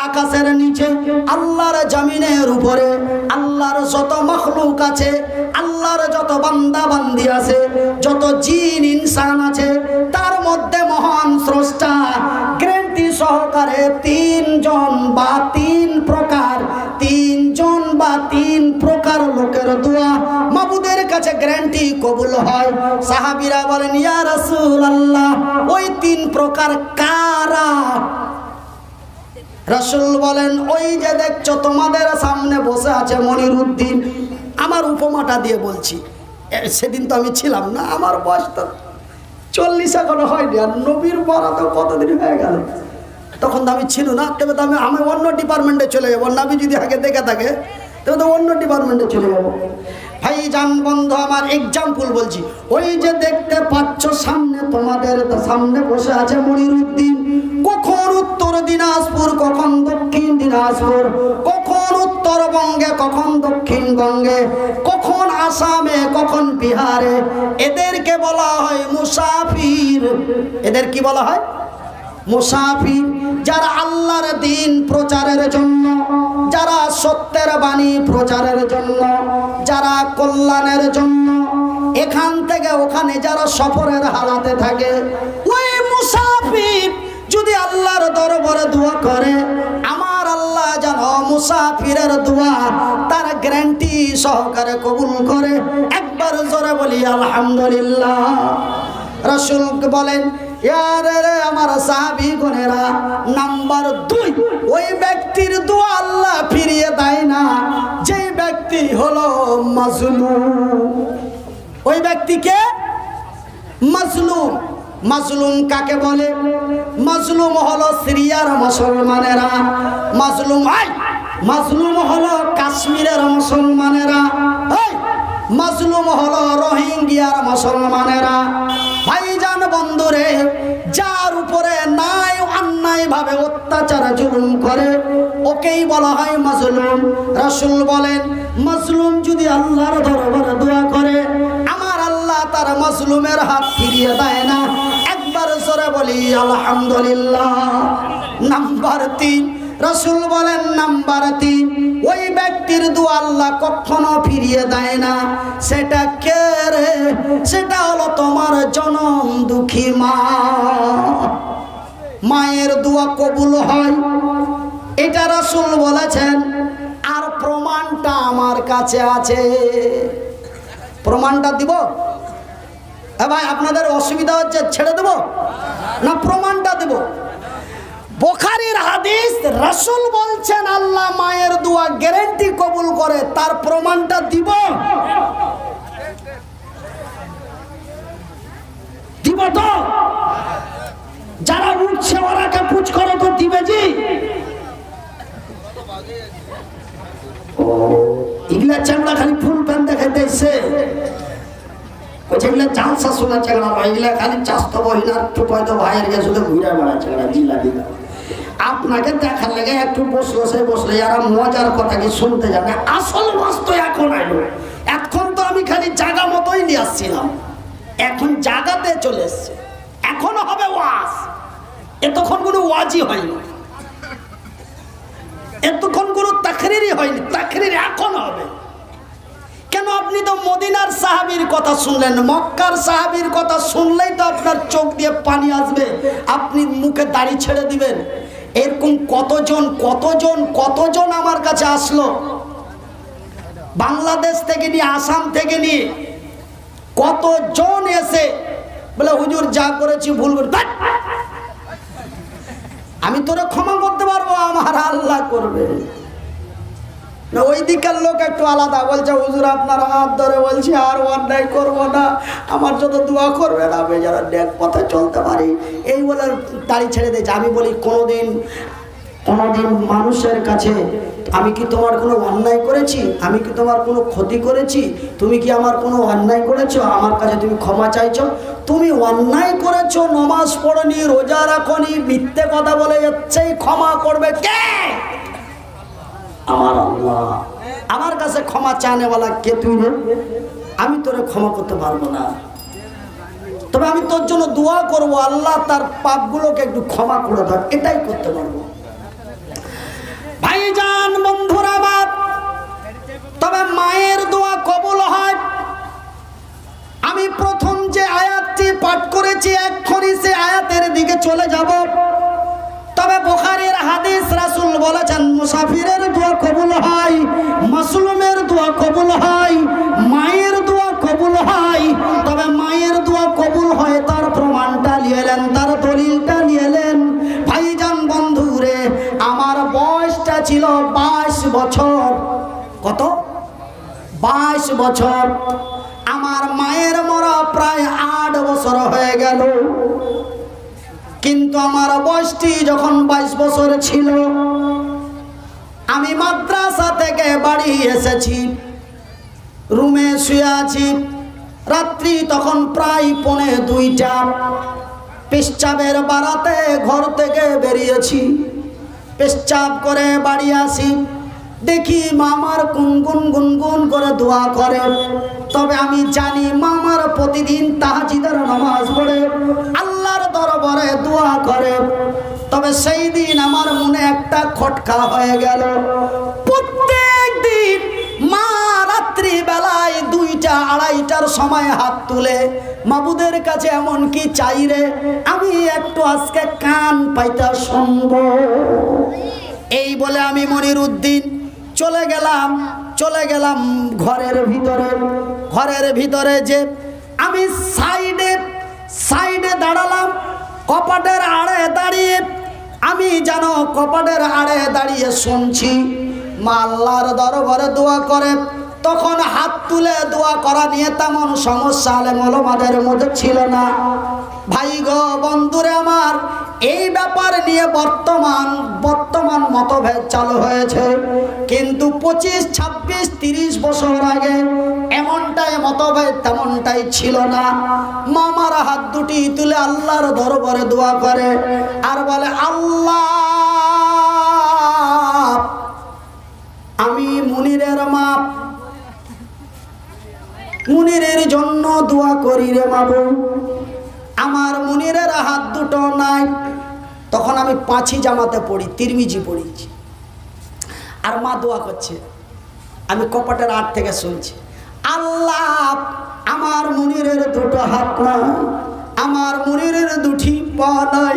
আকাশের নিচে, আল্লাহর জমিনের উপরে, আল্লাহর যত মাখলুক আছে, আল্লাহর যত বান্দা বান্দি আছে, যত জিন ইনসান আছে, তার মধ্যে মহান স্রষ্টা গ্যারান্টি সহকারে তিনজন বা তিন প্রকার লোকের দোয়া মাবুদের কাছে গ্যারান্টি কবুল হয়। সাহাবীরা বলেন, ইয়া রাসূলুল্লাহ, ওই তিন প্রকার কারা? রাসূল বলেন, ওই যে দেখছো তোমাদের সামনে বসে আছে মনিরুদ্দিন। আমার উপমাটা দিয়ে বলছি, সেদিন তো আমি ছিলাম না, আমার বয়স তো 40 এখনো হয়নি, আর নবীর পড়া তো কতদিন হয়ে গেল, তখন তো আমি ছিল না। তবে তো আমি অন্য ডিপার্টমেন্টে চলে যাবো, নবী যদি আগে দেখে থাকে তবে তো অন্য ডিপার্টমেন্টে চলে যাবো। ভাইজান বন্ধু আমার, এক্সাম্পল বলছি, ওই যে দেখতে পাচ্ছ সামনে, তোমাদের সামনে বসে আছে মনিরুদ্দিন। কখন উত্তর দিনাজপুর, কখন দক্ষিণ দিনাজপুর, কখন উত্তরবঙ্গে, কখন দক্ষিণবঙ্গে, কখন আসামে, কখন বিহারে। এদেরকে বলা হয় মুসাফির। এদের কি বলা হয়? মুসাফির। যারা আল্লাহর দ্বীন প্রচারের জন্য, যারা সত্যের বাণী প্রচারের জন্য, যারা কল্যাণের জন্য এখান থেকে ওখানে যারা সফরের হালাতে থাকে, ওই মুসাফির যদি আল্লাহর দরবারে দোয়া করে, আমার আল্লাহ যেন মুসাফিরের দোয়া তার গ্যারান্টি সহকারে কবুল করে। একবার জোরে বলি আলহামদুলিল্লাহ। রাসূল বলেন, আমার সাহাবীগণেরা, নাম্বার 2, ওই ব্যক্তির দোয়া আল্লাহ ফিরিয়ে দেয় না যে ব্যক্তি হলো মাজলুম। ওই ব্যক্তিকে মাজলুম। মাজলুম কাকে বলে? মাজলুম হলো সিরিয়ার মুসলমানেরা, মাজলুম হলো কাশ্মীরের মুসলমানেরা, মাজলুম হলো রোহিঙ্গিয়ার মুসলমানেরা। ভাইজান বন্ধুরে, যার উপরে নাই অন্যায় ভাবে অত্যাচার জুলুম করে, ওকেই বলা হয় মাজলুম। রাসূল বলেন, মাজলুম যদি আল্লাহর দরবারে দোয়া করে, আমার আল্লাহ তার মাজলুমের হাত ফিরিয়ে দেয় না। একবার জোরে বলি আলহামদুলিল্লাহ। নাম্বার 3, রাসূল বলেন, নাম্বার 3, ওই ব্যক্তির দোয়া আল্লাহ কখনো ফিরিয়ে দেয় না। সেটা কে রে? সেটা হলো তোমার জনম দুঃখী মা। মায়ের দোয়া কবুল হয়, এটা রাসূল বলেছেন। আর প্রমাণটা আমার কাছে আছে। প্রমাণটা দিব? ভাই আপনাদের অসুবিধা হচ্ছে, ছেড়ে দেব না প্রমাণটা দেব? বুখারীর হাদিস, রাসূল বলছেন আল্লাহ মায়ের দোয়া গ্যারান্টি কবুল করে, তার প্রমাণটা দিব? দিব তো? যারা উঠছে ওরাকে পুছ করো তো, দিবে জি? এগুলা চামড়া খালি ফুল প্যান দেখে দিয়েছে, যেগুলা চালসা শোনা চাকরা ভাই, এগুলা খালি চাস্তো বহিনার টুপাইতো ভাইয়ের গিয়ে শুধু ঘুরে বেড়া চাকরা জিলা দিলা। আপনাকে দেখার লেগে একটু বসলে যারা মজার কথা কি শুনতে জানে, আসল বস্তু এখন আইলো। এখন তো আমি খালি জায়গা মতোই নিয়ে আসছিলাম, এখন জায়গাতে চলে এসছে। এখনো হবে ওয়াজ, এতক্ষণ কোনো ওয়াজই হয়নি, এতক্ষণ কোনো তাকরিরই হয়নি, তাকরির এখন হবে। কেন? আপনি তো মদিনার সাহাবীর কথা শুনলেন, মক্কার সাহাবীর কথা শুনলেই তো আপনার চোখ দিয়ে পানি আসবে, আপনি মুখে দাড়ি ছেড়ে দিবেন। এরকম কতজন আমার কাছে আসলো, বাংলাদেশ থেকে নিয়ে, আসাম থেকে নিয়ে কতজন এসে বলে, হুজুর যা করেছি ভুল করে, আমি তোরে ক্ষমা করতে পারবো, আমার আল্লাহ করবে না। ওই দিকের লোক একটু আলাদা, বলছে হুজুর আপনার হাত ধরে বলছি আর অন্যায় করবো না, আমার যত দোয়া করবে না, আমি যারা নেক পথে চলতে পারি, এই বলে দাড়ি ছেড়ে দিয়েছে। আমি বলি, কোনোদিন মানুষের কাছে আমি কি তোমার কোনো অন্যায় করেছি? আমি কি তোমার কোনো ক্ষতি করেছি? তুমি কি আমার কোনো অন্যায় করেছো? আমার কাছে তুমি ক্ষমা চাইছো? তুমি অন্যায় করেছো, নামাজ পড়নি, রোজা রাখনি, মিথ্যে কথা বলে যাচ্ছেই, ক্ষমা করবে কে? আমার আল্লাহ। আমার কাছে ক্ষমা চানেওয়ালা কে তুই রে? আমি তোরে ক্ষমা করতে পারবো না, তবে আমি তোর জন্য দোয়া করবো, আল্লাহ তার পাপগুলোকে একটু ক্ষমা করে দেয়, এটাই করতে পারবো। বলেছি এক্ষুনি সে আয়াতের দিকে চলে যাব। তবে বুখারীর হাদিস, রাসূল বলেছেন মুসাফিরের দোয়া কবুল হয়, মাসলুমের দোয়া কবুল হয়, মায়ের দোয়া কবুল হয়। তবে মায়ের দোয়া কবুল হয় তার প্রমাণটা নিয়ে এলেন, তার দলিলটা নিয়ে এলেন। ভাইজান বন্ধুরে, আমার বয়সটা ছিল 22 বছর। কত? 22 বছর। আমার মায়ের মরা প্রায় 8 বছর হয়ে গেল। কিন্তু আমার বয়সটি যখন 22 বছর ছিল, আমি মাদ্রাসা থেকে বাড়ি এসেছি, রুমে শুয়ে আছি। রাত্রি তখন প্রায় 1:45। পেশাবের বারাতে ঘর থেকে বেরিয়েছি, পেশাব করে বাড়ি আসি, দেখি মামার গুনগুন গুনগুন করে দোয়া করে। তবে আমি জানি মামার প্রতিদিন তাহাজ্জুদের নামাজ পড়ে আল্লাহর দরবারে দোয়া করে। তবে সেই দিন আমার মনে একটা খটকা হয়ে গেল। প্রত্যেক দিন মা রাত্রি বেলায় 2টা 2:30টার সময় হাত তুলে মাবুদের কাছে এমন কি চাই রে, আমি একটু আজকে কান পাইতা শুনবো। এই বলে আমি মনিরউদ্দিন চলে গেলাম ঘরের ভিতরে যে আমি সাইডে দাঁড়ালাম, কপাটের আড়ে দাঁড়িয়ে আমি যেন কপাটের আড়ে দাঁড়িয়ে শুনছি মা আল্লাহর দরবারে দোয়া করে। তখন হাত তুলে দোয়া করা নিয়ে তেমন সমস্যা আলেম ওলামাদের মধ্যে ছিল না। ভাই গো, বন্ধুরে আমার, এই ব্যাপার নিয়ে বর্তমান মতভেদ চালু হয়েছে। কিন্তু 25, 26, 30 বছর আগে এমনটাই মতভেদ তেমনটাই ছিল না। মামারা হাত দুটি তুলে আল্লাহর দরবারে দোয়া করে আর বলে, আল্লাহ, আমি মুনিরের মা, মুনিরের জন্য দোয়া করি রে মাবু। আমার মুনিরের হাত দুটো নাই। তখন আমি 5ই জামাতে পড়ি, তিরমিজি পড়িছি, আর মা দোয়া করছে, আমি কপাটের আড় থেকে শুনছি, আল্লাহ, আমার মুনিরের দুটো হাত নাই, আমার মুনিরের দুটি পা নাই।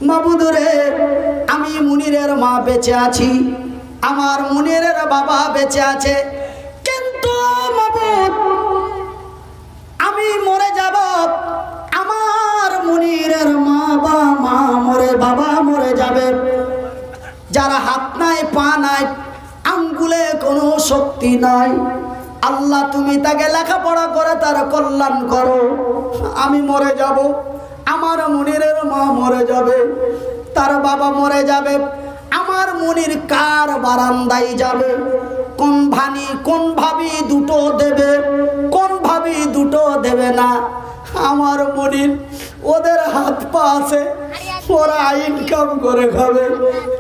মাবুদরে, আমি মুনিরের মা বেঁচে আছি, আমার মুনিরের বাবা বেঁচে আছে, কিন্তু মাবুদ, আমি মরে যাব, আমার মুনিরের মা মরে, বাবা মরে যাবে। যারা হাত নাই, পা নাই, আঙ্গুলে কোনো শক্তি নাই, আল্লাহ তুমি তাকে লেখাপড়া করে তার কল্যাণ করো। আমি মরে যাব, আমার মুনিরের মা মরে যাবে, তার বাবা মরে যাবে, আমার মুনির কার বারান্দায় যাবে? কোন ভাবি দুটো দেবে, কোন ভাবি দুটো দেবে না? আমার মুনির, ওদের হাত পা আছে, ওরা ইনকাম করে খাবে,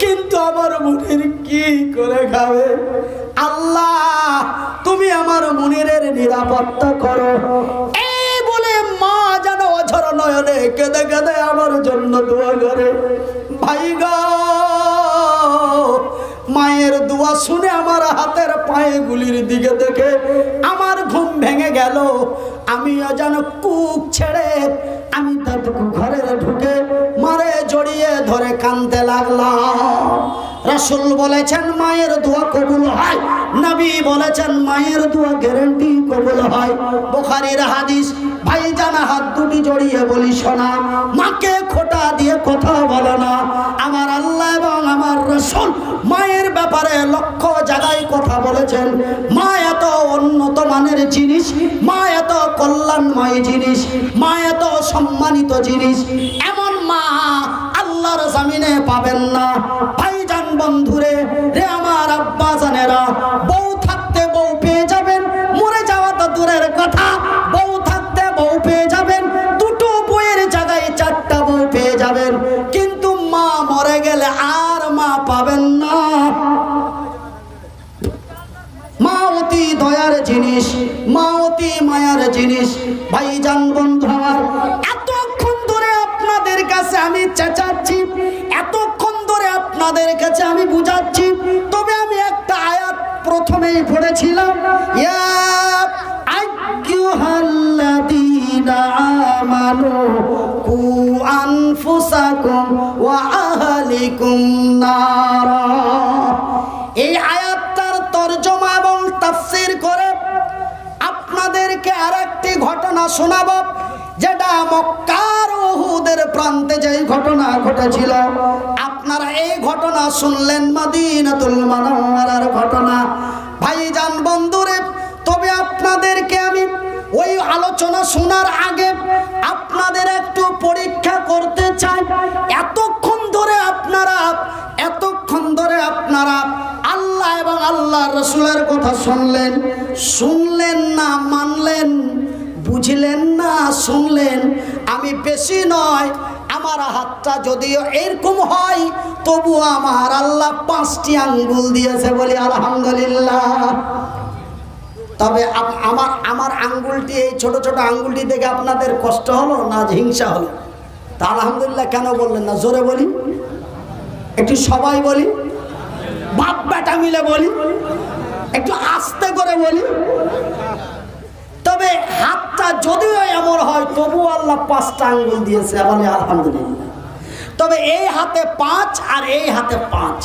কিন্তু আমার মুনির কি করে খাবে? আল্লাহ, তুমি আমার মুনিরের নিরাপত্তা করো। এই বলে মা যেন অঝর নয়নে কেঁদে কেঁদে আমার জন্য দোয়া করে। ভাই গো, মায়ের দোয়া শুনে আমার হাতের পায়েগুলির দিকে দেখে আমার ঘুম ভেঙে গেল। আমি যেন কুক ছেড়ে আমি তার ঘরে ঢুকে মারে জড়িয়ে ধরে কাঁদতে লাগলাম। রাসূল বলেছেন মায়ের দোয়া কবুল হয়, নবী বলেছেন মায়ের দোয়া গ্যারান্টি কবুল হয়। বুখারীর হাদিস। ভাইজান, হাত দুটি জড়িয়ে বলি, শোনা, মাকে খোঁটা দিয়ে কথা বলো না। আমার আল্লাহ এবং আমার রাসূল মায়ের ব্যাপারে লক্ষ জায়গায় কথা বলেছেন। মা এত উন্নত মানের জিনিস, মা এত কল্যাণময় জিনিস, মা এত সম্মানিত জিনিস, এমন মা আল্লাহর জমিনে পাবেন না। ভাইজান বন্ধুরে, রে আমার আব্বা জানেরা, বউ থাকতে বউ পেয়ে যাবেন, মরে যাওয়া তো দূরের কথা, বউ থাকতে বউ পেয়ে যাবেন, দুটো বউয়ের জায়গায় 4টা বউ পেয়ে যাবেন, কিন্তু মা মরে গেলে আর মা পাবেন না। মা অতি দয়ার জিনিস, মা অতি মায়ার জিনিস। ভাইজান বন্ধু আমার, এতক্ষণ ধরে আপনাদের কাছে আমি চেঁচাচ্ছি, এতক্ষণ ধরে আপনাদের কাছে আমি বুঝাচ্ছি, তবে আমি একটা আয়াত প্রথমেই পড়েছিলাম, ইয়া আইয়ুহাল্লাযীনা আল্লাযীনা আমানু কু আনফুসাকুম ওয়া আহলিকুম নারা। এই আয়াতটার তরজমা এবং তাফসীর করে আপনাদেরকে আরেকটি ঘটনা শোনাবো, যেটা মক্কার উহুদের প্রান্তে যেই ঘটনা ঘটেছিল। আপনারা এই ঘটনা শুনলেন মদিনাতুল মুনাওয়ারার ঘটনা। ভাইজান বন্ধুরে, তবে আপনাদেরকে আমি ওই আলোচনা শোনার আগে আপনাদের একটু পরীক্ষা করতে চাই। এতক্ষণ ধরে আপনারা আল্লাহ এবং আল্লাহর রাসূলের কথা শুনলেন না মানলেন, বুঝলেন না শুনলেন। আমি বেশি নয়, আমার হাতটা যদিও এরকম হয় তবু আমার আল্লাহ 5টি আঙ্গুল দিয়েছে, বলি আলহামদুলিল্লাহ। তবে আমার আঙ্গুলটি, এই ছোট ছোট আঙ্গুলটি দেখে আপনাদের কষ্ট হলো না হিংসা হলো? তা আলহামদুলিল্লাহ কেন বললেন না? জোরে বলি, একটু সবাই বলি, বাপ বেটা মিলে বলি, একটু আস্তে করে বলি। তবে হাতটা যদিও এমন হয় তবু আল্লাহ 5টা আঙ্গুল দিয়েছে, বলি আলহামদুলিল্লাহ। তবে এই হাতে 5 আর এই হাতে 5,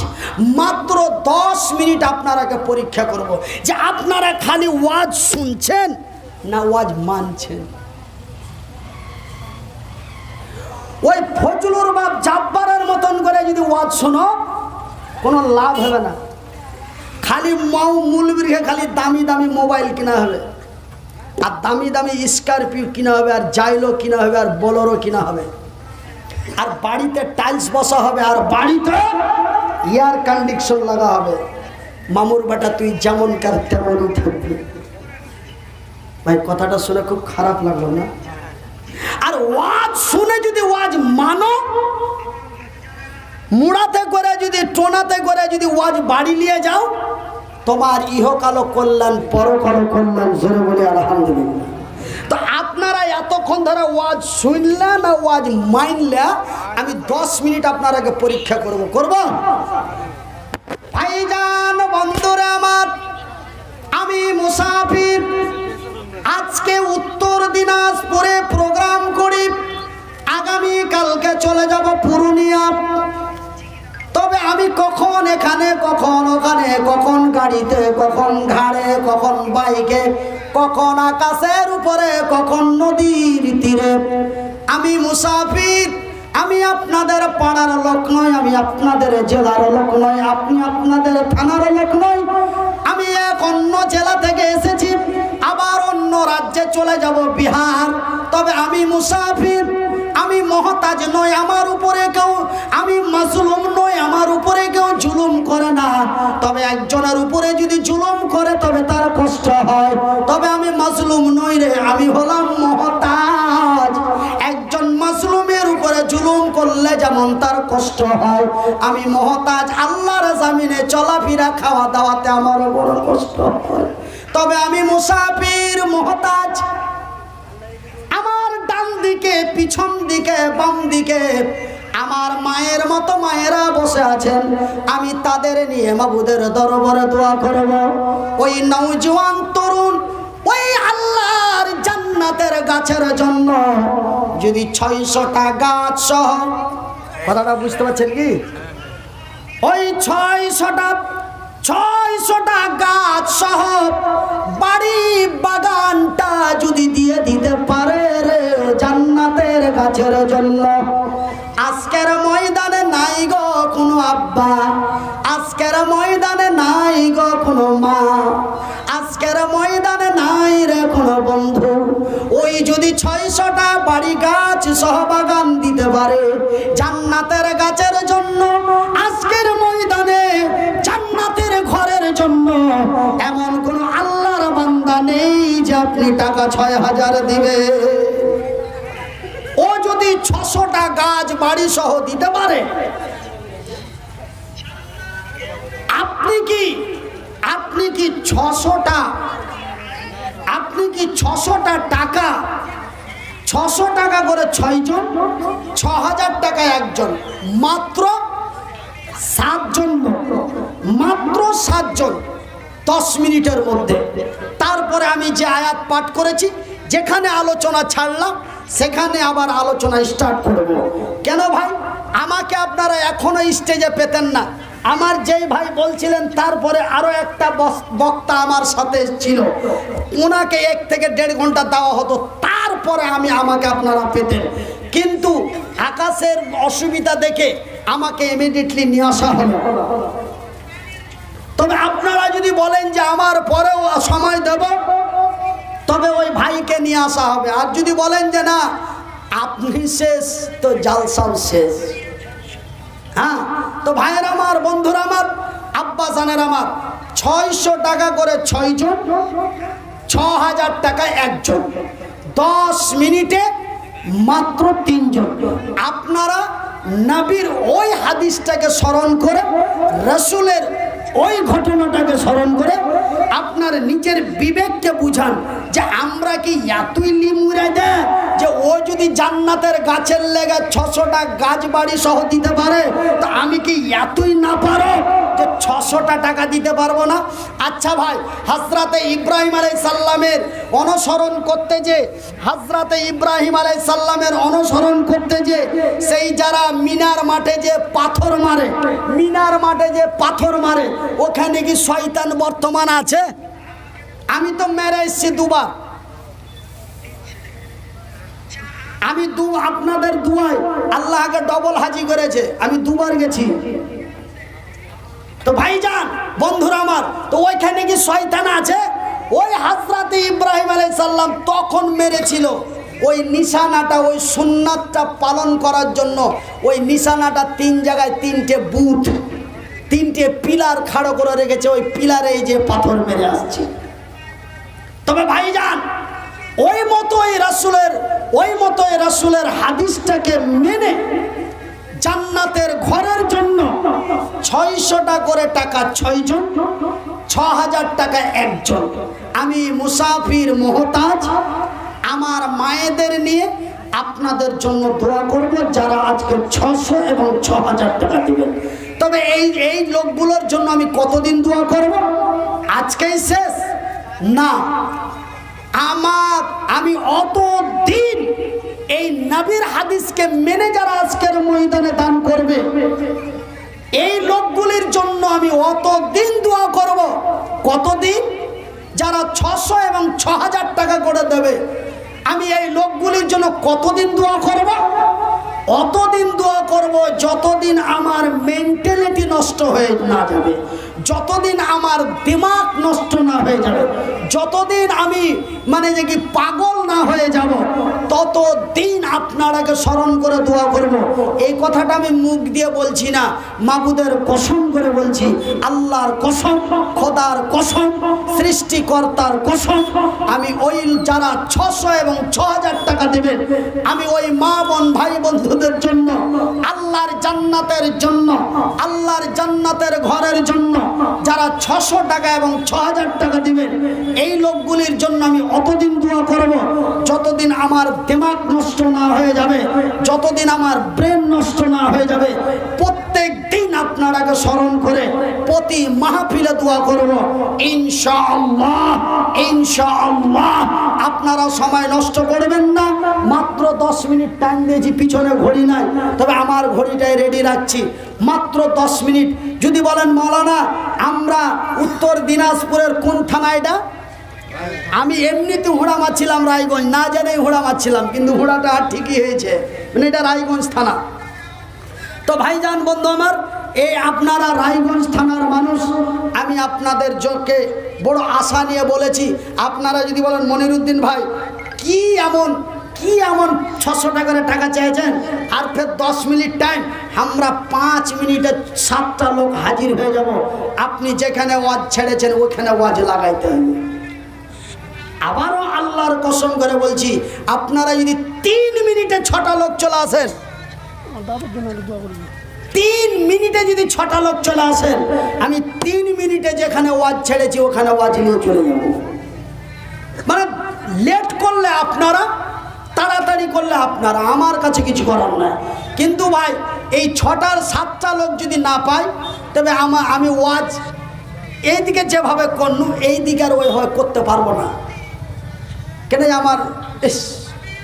মাত্র 10 মিনিট আপনারাকে পরীক্ষা করব যে আপনারা খালি ওয়াজ শুনছেন না ওয়াজ মানছেন। ওই ফজলুর বাপ জাব্বারের মতন করে যদি ওয়াজ শোনো কোনো লাভ হবে না। খালি মৌলবীকে খালি দামি দামি মোবাইল কিনা হবে, আর দামি দামি স্করপিও কিনা হবে, আর জাইলো কিনা হবে, আর বোলেরো কিনা হবে, আর বাড়িতে টাইলস বসা হবে, আর বাড়িতে এয়ার কন্ডিশন লাগা হবে। মামুর বেটা তুই যেমন কার তেমনই থাকবি। ভাই কথাটা শুনে খুব খারাপ লাগলো না? আর ওয়াজ শুনে যদি ওয়াজ মানো, মুড়াতে করে যদি টোনাতে করে যদি ওয়াজ বাড়ি নিয়ে যাও, তোমার ইহকালো কল্যাণ পরকালো কল্যাণ, জোরে বলি আলহামদুলিল্লাহ। তো আপনারা এতক্ষণ ধরে ওয়াজ শুনলে না ওয়াজ মানলে, আমি 10 মিনিট আপনারাকে পরীক্ষা করব। ভাইজান বন্ধুরা আমার, আমি মুসাফির, আজকে উত্তর দিনাজপুরে প্রোগ্রাম করি, আগামী কালকে চলে যাব পুরুলিয়া। তবে আমি কখন এখানে, কখন ওখানে, কখন গাড়িতে, কখন ঘাড়ে, কখন বাইকে, কখন আকাশের উপরে, কখন নদীর তীরে, আমি মুসাফির। আমি আপনাদের পাড়ার লোক নয়, আমি আপনাদের জেলার লোক নয়, আপনি আপনাদের থানার লোক নয়। আমি এক অন্য জেলা থেকে এসেছি, আবার অন্য রাজ্যে চলে যাব, বিহার। তবে আমি মুসাফির, আমি মহতাজ নই, আমার উপরে কেউ, আমি মাজলুম নই, আমার উপরে কেউ জুলুম করে না। তবে একজনের উপরে যদি জুলুম করে তবে তার কষ্ট হয়। তবে আমি মাজলুম নই রে, আমি হলাম মহতাজ। একজন মাজলুমের উপরে জুলুম করলে যেমন তার কষ্ট হয়, আমি মহতাজ। আল্লাহর জামিনে চলাফেরা খাওয়া দাওয়াতে আমার বড় কষ্ট হয়। তবে আমি মুসাফির, মহতাজ। আমার ডান দিকে, পিছন দিকে, বাম দিকে আমার মায়ের মতো মায়েরা বসে আছেন। আমি তাদের নিয়ে মাবুদের দরবারে দোয়া করব। ওই নওজোয়ান তরুণ, ওই আল্লাহর জান্নাতের গাছের জন্য যদি 600টা গাছ সহ, কথাটা বুঝতে পারছেন কি? ওই 600টা গাছ সহ বাড়ি বাগানটা যদি দিয়ে দিতে পারে রে জান্নাতের গাছের জন্য। আজকের ময়দানে নাই গো কোনো আব্বা, আজকের ময়দানে নাই গো কোনো মা, আজকের ময়দানে নাই রে কোনো বন্ধু। ওই যদি 600টা বাড়ি গাছ সহ বাগান দিতে পারে জান্নাতের গাছের জন্য, আজকের ময়দানে জান্নাতের ঘরের জন্য এমন কোন আল্লাহর বান্দা নেই যে আপনি টাকা 6000 দিবে। ও যদি 600টা গাছ বাড়ি সহ দিতে পারে, আপনি কি 600টা টাকা, 600 টাকা করে 6 জন, 6000 টাকা একজন, মাত্র 7 জন, মাত্র 7 জন 10 মিনিটের মধ্যে। তারপরে আমি যে আয়াত পাঠ করেছি, যেখানে আলোচনা ছাড়লাম সেখানে আবার আলোচনা স্টার্ট করব। কেন ভাই, আমাকে আপনারা এখনো স্টেজে পেতেন না। আমার যেই ভাই বলছিলেন তারপরে আরো একটা বক্তা আমার সাথে ছিল, ওনাকে 1 থেকে 1.5 ঘন্টা দেওয়া হতো, তারপরে আমাকে আপনারা পেতেন। কিন্তু আকাশের অসুবিধা দেখে আমাকে ইমিডিয়েটলি নিয়ে আসা হলো। তবে আপনারা যদি বলেন যে আমার পরেও সময় দেব, তবে ওই ভাইকে নিয়ে আসা হবে। আর যদি বলেন যে না আপনি শেষ, তো জালসাও শেষ। হ্যাঁ, তো ভাইয়ের আমার, বন্ধুরা আমার, আব্বা জানের আমার, 600 টাকা করে 6 জন, 6000 টাকায় 1 জন, 10 মিনিটে মাত্র 3 জন। আপনারা নবীর ওই হাদিসটাকে স্মরণ করে, রাসূলের ওই ঘটনাটাকে স্মরণ করে আপনার নিজের বিবেককে বুঝান যে আমরা কি এতই লিমুরে দেয় যে ও যদি জান্নাতের গাছের লেগে 600টা গাছ বাড়ি সহ দিতে পারে, তো আমি কি এতই না পারো যে 600টা টাকা দিতে পারবো না? আচ্ছা ভাই, হযরতে ইব্রাহিম আলাইহিস সালামের অনুসরণ করতে যে, হযরতে ইব্রাহিম আলাইহিস সালামের অনুসরণ করতে যে সেই যারা মিনার মাঠে যে পাথর মারে, মিনার মাঠে যে পাথর মারে, ওখানে কি শয়তান বর্তমান আছে? আমি তো মেরে এসেছি 2 বার। আমি আপনাদের দুয়ায় আল্লাহ আগে ডবল হাজি করেছে, আমি 2 বার গেছি। তো ভাইজান, বন্ধুরা আমার, তো ওইখানে কি শয়তান আছে? ওই হযরতে ইব্রাহিম আলাইহিস সালাম তখন মেরেছিল ওই নিশানাটা, ওই সুন্নাতটা পালন করার জন্য। ওই নিশানাটা 3 জায়গায় 3টে বুট, 3টে পিলার খাড়ো করে রেখেছে, ওই পিলারে এই যে পাথর মেরে আসছে। তবে ভাইজান, ওই মতোই রাসূলের হাদিসটাকে মেনে জান্নাতের ঘরের জন্য 600টা করে টাকা 6 জন, 6000 টাকা 1 জন। আমি মুসাফির মোহতাজ, আমার মায়েদের নিয়ে আপনাদের জন্য দোয়া করব যারা আজকে 600 এবং 6000 টাকা দিবেন। তবে এই লোকগুলোর জন্য আমি কতদিন দোয়া করব? আজকেই শেষ না, আমি অত দিন এই নবীর হাদিসকে মেনে যারা আজকের ময়দানে দান করবে, এই লোকগুলির জন্য আমি অত দিন দোয়া করব। কতদিন? যারা 600 এবং 6000 টাকা করে দেবে, আমি এই লোকগুলির জন্য কতদিন দোয়া করব? অতদিন দোয়া করব যতদিন আমার মেন্টালিটি নষ্ট হয়ে না যাবে, যতদিন আমার দিমাগ নষ্ট না হয়ে যাবে, যতদিন আমি যে কি পাগল না হয়ে যাব, ততদিন আপনারাকে স্মরণ করে দোয়া করব। এই কথাটা আমি মুখ দিয়ে বলছি না, মাবুদের কসম করে বলছি, আল্লাহর কসম, খোদার কসম, সৃষ্টিকর্তার কসম, আমি ওই যারা 600 এবং 6000 টাকা দেবেন, আমি ওই মা বোন ভাই বন্ধুদের জন্য, আল্লাহর জান্নাতের জন্য, আল্লাহর জান্নাতের ঘরের জন্য যারা 600 টাকা এবং 6000 টাকা দিবেন, এই লোকগুলির জন্য আমি অতদিন দোয়া করব যতদিন আমার দিমাগ নষ্ট না হয়ে যাবে, যতদিন আমার ব্রেন নষ্ট না হয়ে যাবে। প্রত্যেক দিন আপনারাকে স্মরণ করে প্রতি মাহফিলে দোয়া করব ইনশাআল্লাহ, ইনশাআল্লাহ। আপনারা সময় নষ্ট করবেন না, মাত্র 10 মিনিট টাইম দিয়েছি, পিছনে ঘড়ি নাই, তবে আমার ঘড়িটাই রেডি রাখছি, মাত্র 10 মিনিট। যদি বলেন মাওলানা আমরা উত্তর দিনাজপুরের কোন থানা এটা? আমি এমনিতে হুড়া মারছিলাম রায়গঞ্জ, না জানেই হুড়া মারছিলাম, কিন্তু হুড়াটা ঠিকই হয়েছে, এটা রায়গঞ্জ থানা। তো ভাইজান, বন্ধু আমার, এই আপনারা রায়গঞ্জ থানার মানুষ, আমি আপনাদের জোরকে বড় আশা নিয়ে বলেছি। আপনারা যদি বলেন মনিরুদ্দিন ভাই কি এমন 600 টাকার টাকা চাইছেন, আর ফের 10 মিনিট টাইম, আমরা 5 মিনিটে 7টা লোক হাজির হয়ে যাব। আপনি যেখানে ওয়াজ ছেড়েছেন ওখানে ওয়াজ লাগাইতে হবে। আবারও আল্লাহর কসম করে বলছি, আপনারা যদি 3 মিনিটে 6টা লোক চলে আসেন, 3 মিনিটে যদি 6টা লোক চলে আসেন, আমি 3 মিনিটে যেখানে ওয়াজ ছেড়েছি ওখানে ওয়াজ নিয়ে চলে যাব। লেট করলে আপনারা, তাড়াতাড়ি করলে আপনারা, আমার কাছে কিছু করার নাই। কিন্তু ভাই এই 6টার 7টা লোক যদি না পাই, তবে আমি ওয়াজ এইদিকে যেভাবে করলু এই দিকে আর ওইভাবে করতে পারবো না। কেন আমার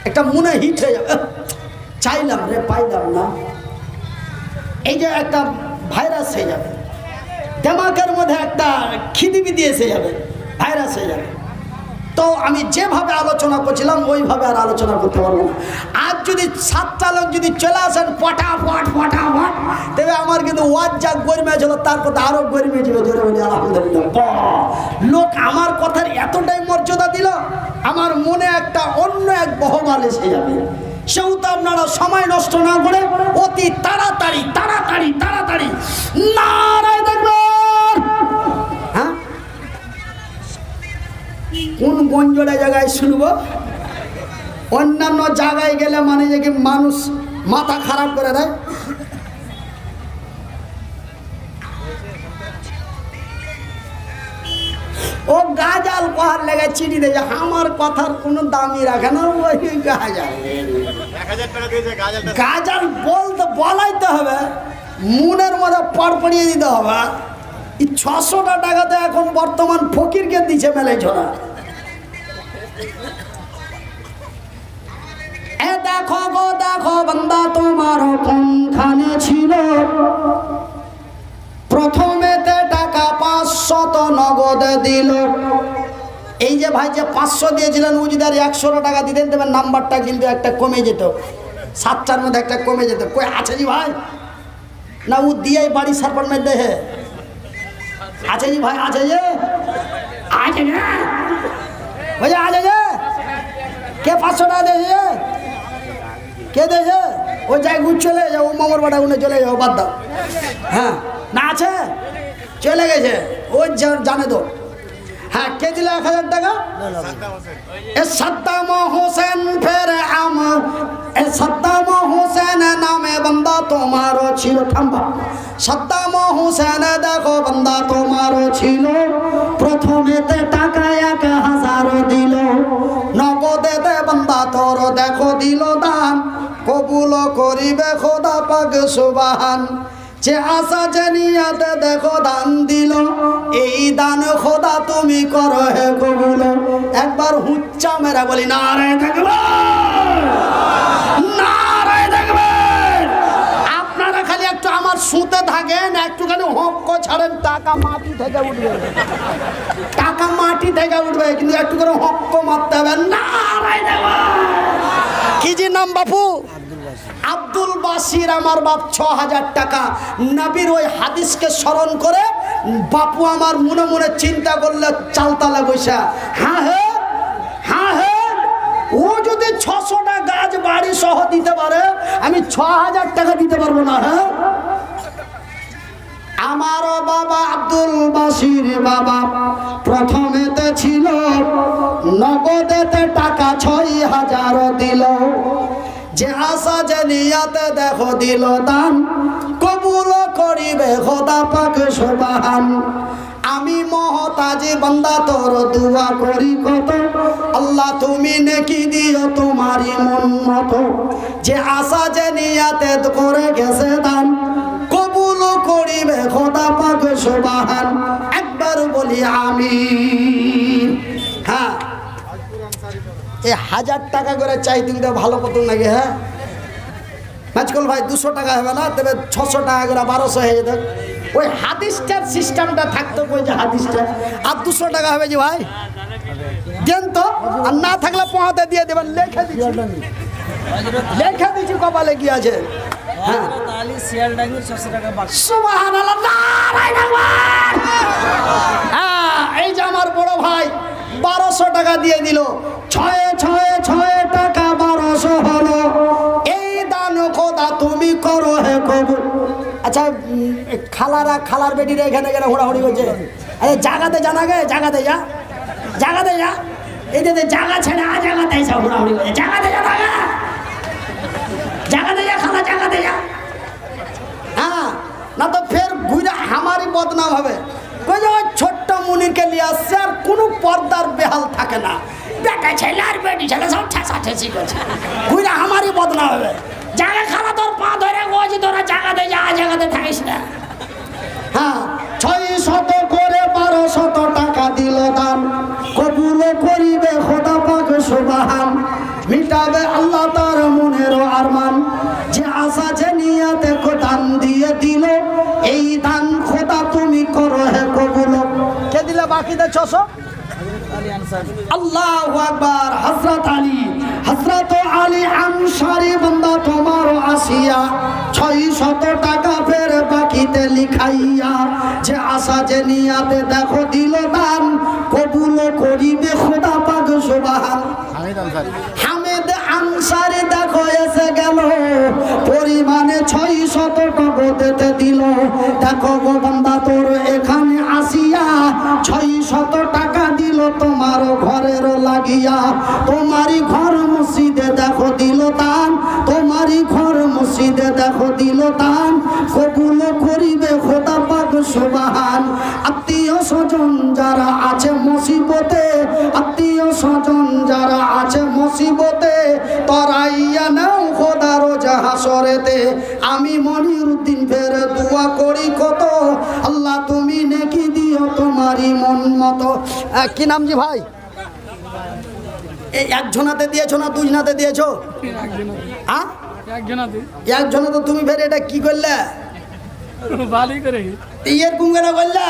একটা মনে হিট হয়ে যাবে, চাইলাম রে পাইলাম না, এই যে একটা ভাইরাস হয়ে যাবে, দেমাকের মধ্যে একটা খিদিবিদি এসে যাবে, ভাইরাস হয়ে যাবে। তো আমি যেভাবে আলোচনা করছিলাম ওইভাবে আর আলোচনা করতে পারবো না। আজ যদি 7টা লোক যদি চলে আসেন ফটাফট ফটাফট, তবে আমার কিন্তু ওয়াজ যা গরিমে ছিল তারপর আরো গরিমে ছিল, জোরে বলি আলহামদুলিল্লাহ। লোক আমার কথার এতটাই মর্যাদা দিল, আমার মনে একটা অন্য এক বহমাল এসে যাবে। সেহেতু আপনারা সময় নষ্ট না করে অতি তাড়াতাড়ি তাড়াতাড়ি তাড়াতাড়ি নারায় দেখবেন। হ্যাঁ, কোন গঞ্জোড়া জায়গায় শুনবো? অন্যান্য জায়গায় গেলে মানে যে কি মানুষ মাথা খারাপ করে দেয়। ও গাজাল পাহাড় লেগে চিঠি দেয়, আমার কথার কোনো দামই রাখে না। ওই গাজাল গাজাল বলতে বলাইতে হবে, মনের মধ্যে পড়পড়িয়ে দিতে হবে। 600টা টাকাতে এখন বর্তমান ফকিরকে দিচ্ছে মেলে ছোড়া। এ দেখো গো দেখো বান্দা তোমার কোনখানে ছিল, প্রথমেতে টাকা 500 নগদ দিল। এই যে ভাই যে 500 দিয়েছিলেন, ও যদি আর 100 টাকা দিতেন তবে নাম্বারটা কিন্তু একটা কমে যেত, 7টার মধ্যে একটা কমে যেত। কই আছে জি ভাই? না ও দিয়েই বাড়ি সারপর মধ্যে হে আছে জি ভাই, আছে যে আছে না ওই যে আছে যে কে 500 টাকা দিয়েছে, কে দিয়েছে? ওই যাই গুছ চলে যাও, ও মামার বাড়া উনে চলে যাও, বাদ দাও। হ্যাঁ না আছে, চলে গেছে, ওই জানে তো। হ্যাঁ, কে দিল 1000 টাকা? এ সাদ্দাম হোসেন ফের আম, এ সাদ্দাম হোসেন নামে বান্দা তোমারও ছিল। থাম্বা, সাদ্দাম হোসেন দেখো বান্দা তোমারও ছিল, প্রথমেতে টাকা 1000 দিল, নগদেতে বান্দা তোর দেখো দিল দান, কবুল করিবে খোদা পাক সুবহান। যে আশা জানিয়াতে দেখো দান দিল, এই দান খোদা তুমি করো হে কবুল। একবার হুচ্চা মেরা বলি নারায় দেখবেন, নারায় দেখবেন। আপনারা খালি একটু আমার শুতে থাকেন, একটুখানি হক ছাড়েন, টাকা মাটি থেকে উঠবে, টাকা মাটি থেকে উঠবে, কিন্তু একটু করে হক মারতে হবে। নারায় দেখবেন। কি যে নাম বাপু? আব্দুল বাসির আমার বাপ। 6000 টাকা নবীর ওই হাদিসকে স্মরণ করে বাপু আমার মনে মনে চিন্তা করলে চালতালে বসা, হ্যাঁ হ্যাঁ হ্যাঁ হ্যাঁ, ও যদি 600টা গাছ বাড়ি সহ দিতে পারে, আমি 6000 টাকা দিতে পারবো না? হ্যাঁ, আমারও বাবা আব্দুল বাসির বাবা প্রথমেতে ছিল, নগদেতে টাকা 6000 দিল, যে আশা জানিয়াতে দেখো দিল দান, কবুল করিবে খোদা পাক সুবহান। আমি মহতাজি বান্দা তোর দুয়া করি কত, আল্লাহ তুমি নেকি দিও তোমারই মন মতো, যে আশা জানিয়াতে করে গেছে দান, কবুল করিবে খোদা পাক সুবহান। একবার বলি আমিন। হ্যাঁ, এই 1000 টাকা করে চাই কিন্তু ভালো কত নাকি? হ্যাঁ মাঝকল ভাই 200 টাকা হবে না, তবে 600 টাকা করে 1200 হয়ে যেত। ওই হাদিসটার সিস্টেমটা থাকতো, ওই যে হাদিসটা আর 200 টাকা হবে যে ভাই দেন তো, আর না থাকলে পোহাতে দিয়ে দেবেন। লেখা দিচ্ছি, লেখা দিচ্ছি, কপালে কি আছে। হ্যাঁ, সুবহানাল্লাহ, নারায়ে তাকবীর। হ্যাঁ, এই যে আমার বড় ভাই 1200 টাকা দিয়ে দিল, 6 টাকা 1200 হলো। এই দান খোদা তুমি করো হে কবুল। আচ্ছা, খালার বেটিরা এখানে গেলে হুড়াহুড়ি করছে, আরে জাগাতে জানা গে, জাগাতে যা, জাগাতে যা, এই যে জাগা ছেড়ে জাগাতে এসে হুড়াহুড়ি করছে, জাগাতে যা, জাগাতে যা খালা, জাগাতে যা। হ্যাঁ, না তো ফের ঘুরে আমারই বদনাম হবে। ওই ছোট্ট মুনিরকে নিয়ে আসছে, আর কোনো পর্দার বেহাল থাকে না, বেটা ছেলে আর বেটি ছেলে সব ঠেসাঠেসি করছে, ঘুরে আমারই বদনাম হবে। জায়গা খালা তোর পা ধরে বলছি, তোরা জায়গাতে যা, জায়গাতে থাকিস না। হ্যাঁ, 600 করে 1200 টাকা দিল দান, কবুল করিবে খোদা পাক সুবহান। বাকিদের 600 আল্লাহু আকবার। হযরত আলী আনসারী বান্দা তোমার আসিয়া 600 টাকা ফের বাকিতে লিখাইয়া যে আশা যে নিয়াতে দেখো দিল দান কবুল করিবে খোদা পাক সুবহান। হামিদ আনসারী দেখো এসে গেল পরিমাণে 600 টাকা দিতে দিল। দেখো গো বান্দা তোর এখানে আসিয়া 600 টাকা দিল তোমার ঘরের লাগিয়া। তোমারই ঘর মসজিদে দেখো দিল দান, তোমারই ঘর মসজিদে দেখো দিল দান কবুল করিবে খোদা পাক সুবহান। আত্মীয় স্বজন যারা আছে মুসিবতে, আত্মীয় স্বজন যারা আছে মুসিবতে তরাইয়া নাও খোদার হাসরেতে। আমি মনিরউদ্দিন ফের দোয়া করি কত, আল্লাহ তুমি নেকি দিও তোমারই মন মতো। কি নাম জি ভাই? এই একজনাতে দিয়েছো না দুজনাতে দিয়েছো? হ্যাঁ একজনে। তো তুমি ফের এটা কি করলে? এরকম করে করলে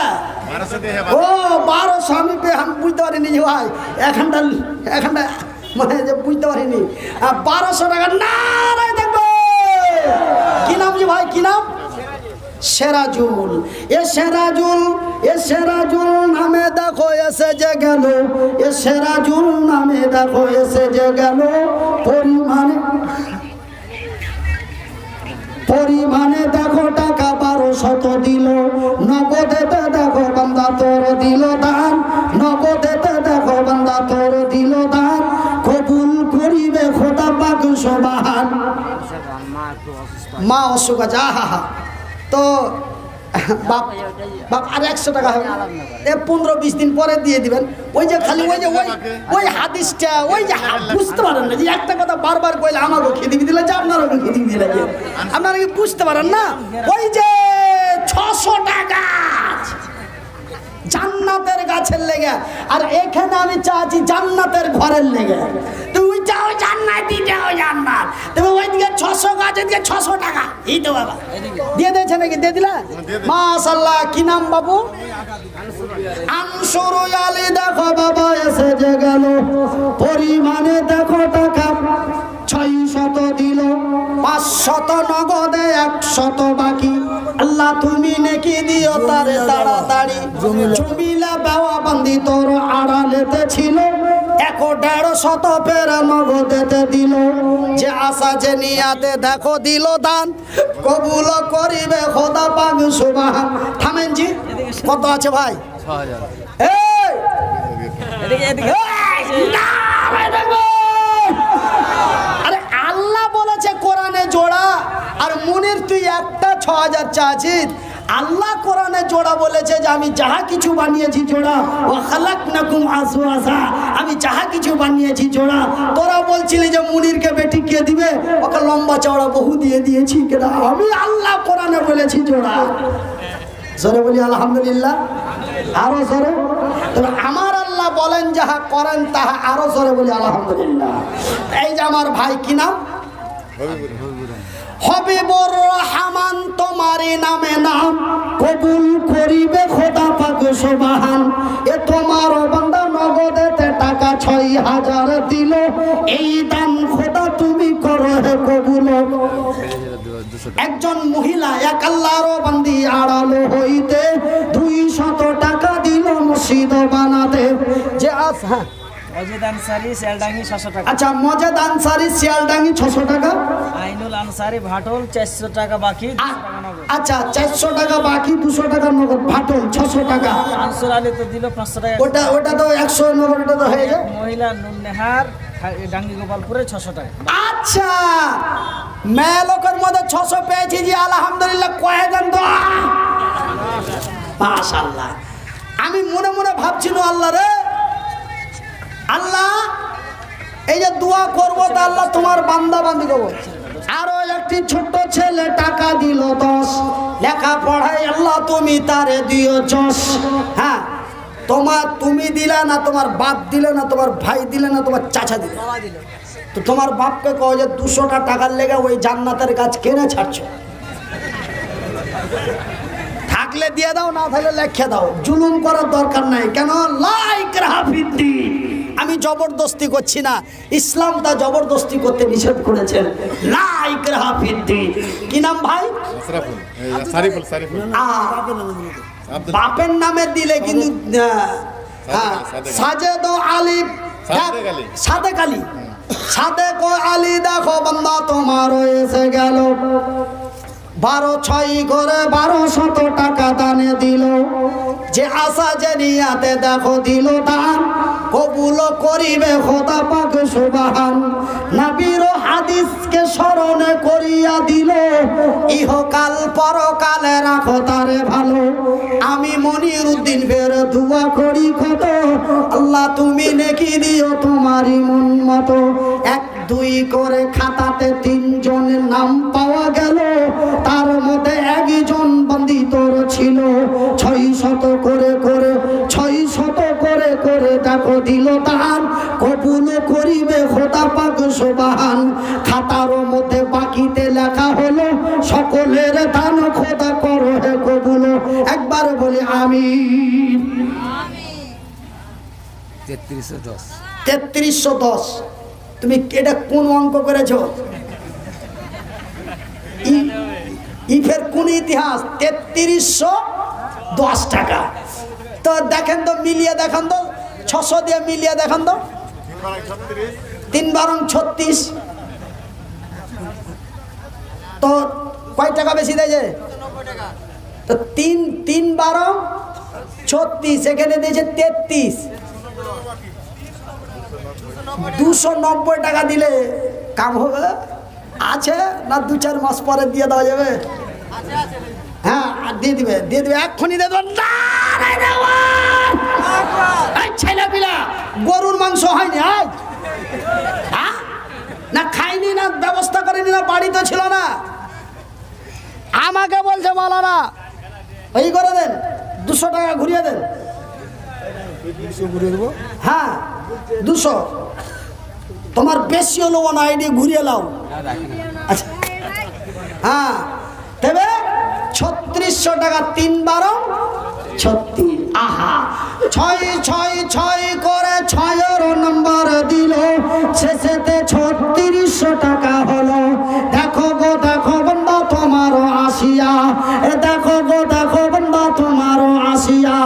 ও 1200 আমি বুঝতে পারিনি যে ভাই এখানটা মানে যে বুঝতে পারিনি 1200 টাকা না দেখবো। কি নাম জি ভাই? কি নাম? সেরাজুল। এ সেরাজুল নামে দেখো এসে যে গেল, এ সেরাজুল নামে দেখো এসে যে গেল পরিমাণে দেখো টাকা 1200 দিল। নগদেতে দেখো বান্দা তোর দিল দান, নগদেতে দেখো বান্দা তোর দিল দান কবুল করিবে খোদা পাক সুবহান। মা অসুখ আছে তো বাপ আর 100 টাকা হবে 15-20 দিন পরে দিয়ে দিবেন। ওই যে খালি ওই হাদিসটা ওই যে বুঝতে পারেন না যে একটা কথা বারবার কইলে আমাকে খিদিবি দিলে যে আপনারও খিদিবি দিলে যে আপনারা কি বুঝতে পারেন না? ওই যে 600 টাকা জান্নাতের গাছের লেগে, আর এখানে আমি চাচ্ছি জান্নাতের ঘরের লেগে। তুই যাও জান্নাতি যাও জান্নাত, তবে ওইদিকে 600 গাছ, এদিকে 600 টাকা। এই তো বাবা দিয়ে দিয়েছে নাকি? দিয়ে দিলা মাশাআল্লাহ। কি নাম বাবু? আনসুর আলী। দেখো বাবা এসে যে গেল পরিমাণে দেখো টাকা 600 দিল, 500 নগদে 100 বাকি। আল্লাহ তুমি নেকি দিও তারে তাড়াতাড়ি। জমিলা বাবা বান্দি তোর আড়ালেতে ছিল 150 ফের নগদেতে দিল। যে আশা যে নিয়াতে দেখো দিল দান কবুল করিবে খোদা পাক সুবহান। থামেন জি, কত আছে ভাই? 6000। এই এদিকে আরে আল্লাহ বলেছে কোরআনে জোড়া, আর মুনির তুই একটা 6000 চাচ্ছিস। আল্লাহ কোরআনে জোড়া বলেছে যে আমি যাহা কিছু বানিয়েছি জোড়া, ওয়া খালাকনাকুম আজওয়াজা, আমি যাহা কিছু বানিয়েছি জোড়া। তোরা বলছিলি যে মুনিরকে বেটি কে দিবে, ওকে লম্বা চওড়া বহু দিয়ে দিয়েছি কেনা। আমি আল্লাহ কোরআনে বলেছি জোড়া। জোরে বলি আলহামদুলিল্লাহ। আরো জোরে। তবে আমার আল্লাহ বলেন যাহা করেন তাহা আরো জোরে বলি আলহামদুলিল্লাহ। এই যে আমার ভাই কি নাম? হবিবুর রহমান তোমারই নামে নাম কবুল করিবে খোদা পাক সুবহান। এ তোমার বান্দা নগদেতে টাকা 6000 দিল। এই দান খোদা তুমি করো হে কবুল। একজন মহিলা এক আল্লাহর বান্দি আড়ালো হইতে 200 টাকা দিল মসজিদ বানাতে। যে মজেদ আনসারি শিয়ালডাঙ্গি 600 টাকা। আচ্ছা মজেদ আনসারি শিয়ালডাঙ্গি 600 টাকা। আইনুল আনসারি ভাটল 400 টাকা বাকি। আচ্ছা 400 টাকা বাকি, 200 টাকা নগদ। ভাটল 600 টাকা। আনসুর আলী তো দিল 500 টাকা। ওটা তো 100 নগদ, এটা তো হয়ে যায়। মহিলা নুননেহার ডাঙ্গি গোপালপুরে 600 টাকা। আচ্ছা মেয়ে লোকের মধ্যে 600 পেয়েছি জি আলহামদুলিল্লাহ। কয়েকজন তো মাশাআল্লাহ। আমি মনে মনে ভাবছিল আল্লাহ রে, আল্লাহ এই যে দোয়া করবো তো আল্লাহ তোমার বান্দা বান্দি করবো। আরো একটি ছোট ছেলে টাকা দিল 10, লেখা পড়াই আল্লাহ তুমি তারে দিও 10। হ্যাঁ তুমি দিলে না, তোমার বাপ দিলে না, তোমার ভাই দিলে না, তোমার চাচা দিলে। তো তোমার বাপকে কও যে 200টা টাকার লেগে ওই জান্নাতের গাছ কেনে ছাড়ছো। থাকলে দিয়ে দাও, না থাকলে লেখে দাও, জুলুম করার দরকার নাই। কেন লাইক রাহাফিদ্দি, আমি জবরদস্তি করছি না, ইসলাম তা জবরদস্তি করতে নিষেধ করেছেন। লাইক রাহাফিদ্দি। কি নাম ভাই? বাপের নামে দিলে কিন্তু সাজেদ আলিফ সাদেক আলী, সাদেক আলী দেখো বান্দা তোমার এসে গেল 12/6 করে 1200 টাকা দানে দিল। যে আশা যে নিয়াতে দেখো দিল দান, কবুল করিবে খোদা পাক সুবহান। নবীর হাদিসকে স্মরণে করিয়া দিল, ইহকাল পরকালে রাখো তারে ভালো। আমি মনিরউদ্দিন ফের দোয়া করি কত, আল্লাহ তুমি নেকি দিও তোমারই মন মতো। 1 2 করে খাতাতে 3 জনের নাম পাওয়া গেল, তার মধ্যে একজন বন্দী তোর ছিল। 600 করে করে 600 করে করে দেখো দিল দান, কবুল করিবে খোদা পাক সুবহান। খাতার মধ্যে বাকিতে লেখা হলো, সকলের দান খোদা করো হে কবুল। একবার বলি আমিন। 3310। 3310। তুমি এটা কোন অঙ্ক করেছো? ইফের কোন ইতিহাস? 3310 টাকা। তো দেখেন তো, মিলিয়ে দেখেন তো, 600 দিয়ে মিলিয়ে দেখেন তো, 3 বারং 36। তো কয় টাকা বেশি দিয়েছে? তো 3 বারং 36, এখানে দিয়েছে 33। 290 টাকা দিলে কাম হবে? আছে না 2-4 মাস পরে দিয়ে দেওয়া যাবে? হ্যাঁ দিয়ে দিবে, দিয়ে দিবে, এক্ষুনি দিয়ে দেবেন। ছেলে পিলা গরুর মাংস হয়নি আজ? হ্যাঁ না খাইনি, না ব্যবস্থা করেনি, না বাড়িতে ছিল না। আমাকে বলছে মালানা এই করে দেন, 200 টাকা ঘুরিয়ে দেন। হ্যাঁ 200, তোমার বেশি হলো না, আইডি ঘুরিয়ে লাও। আচ্ছা হ্যাঁ তবে 3600 টাকা 3 বারং 36। আহা 6 করে 6 নম্বর দিল, শেষেতে 3600 টাকা হলো। দেখো গো দেখো বন্ধা তোমারও আসিয়া, দেখো গো দেখো বন্ধা তোমারও আসিয়া।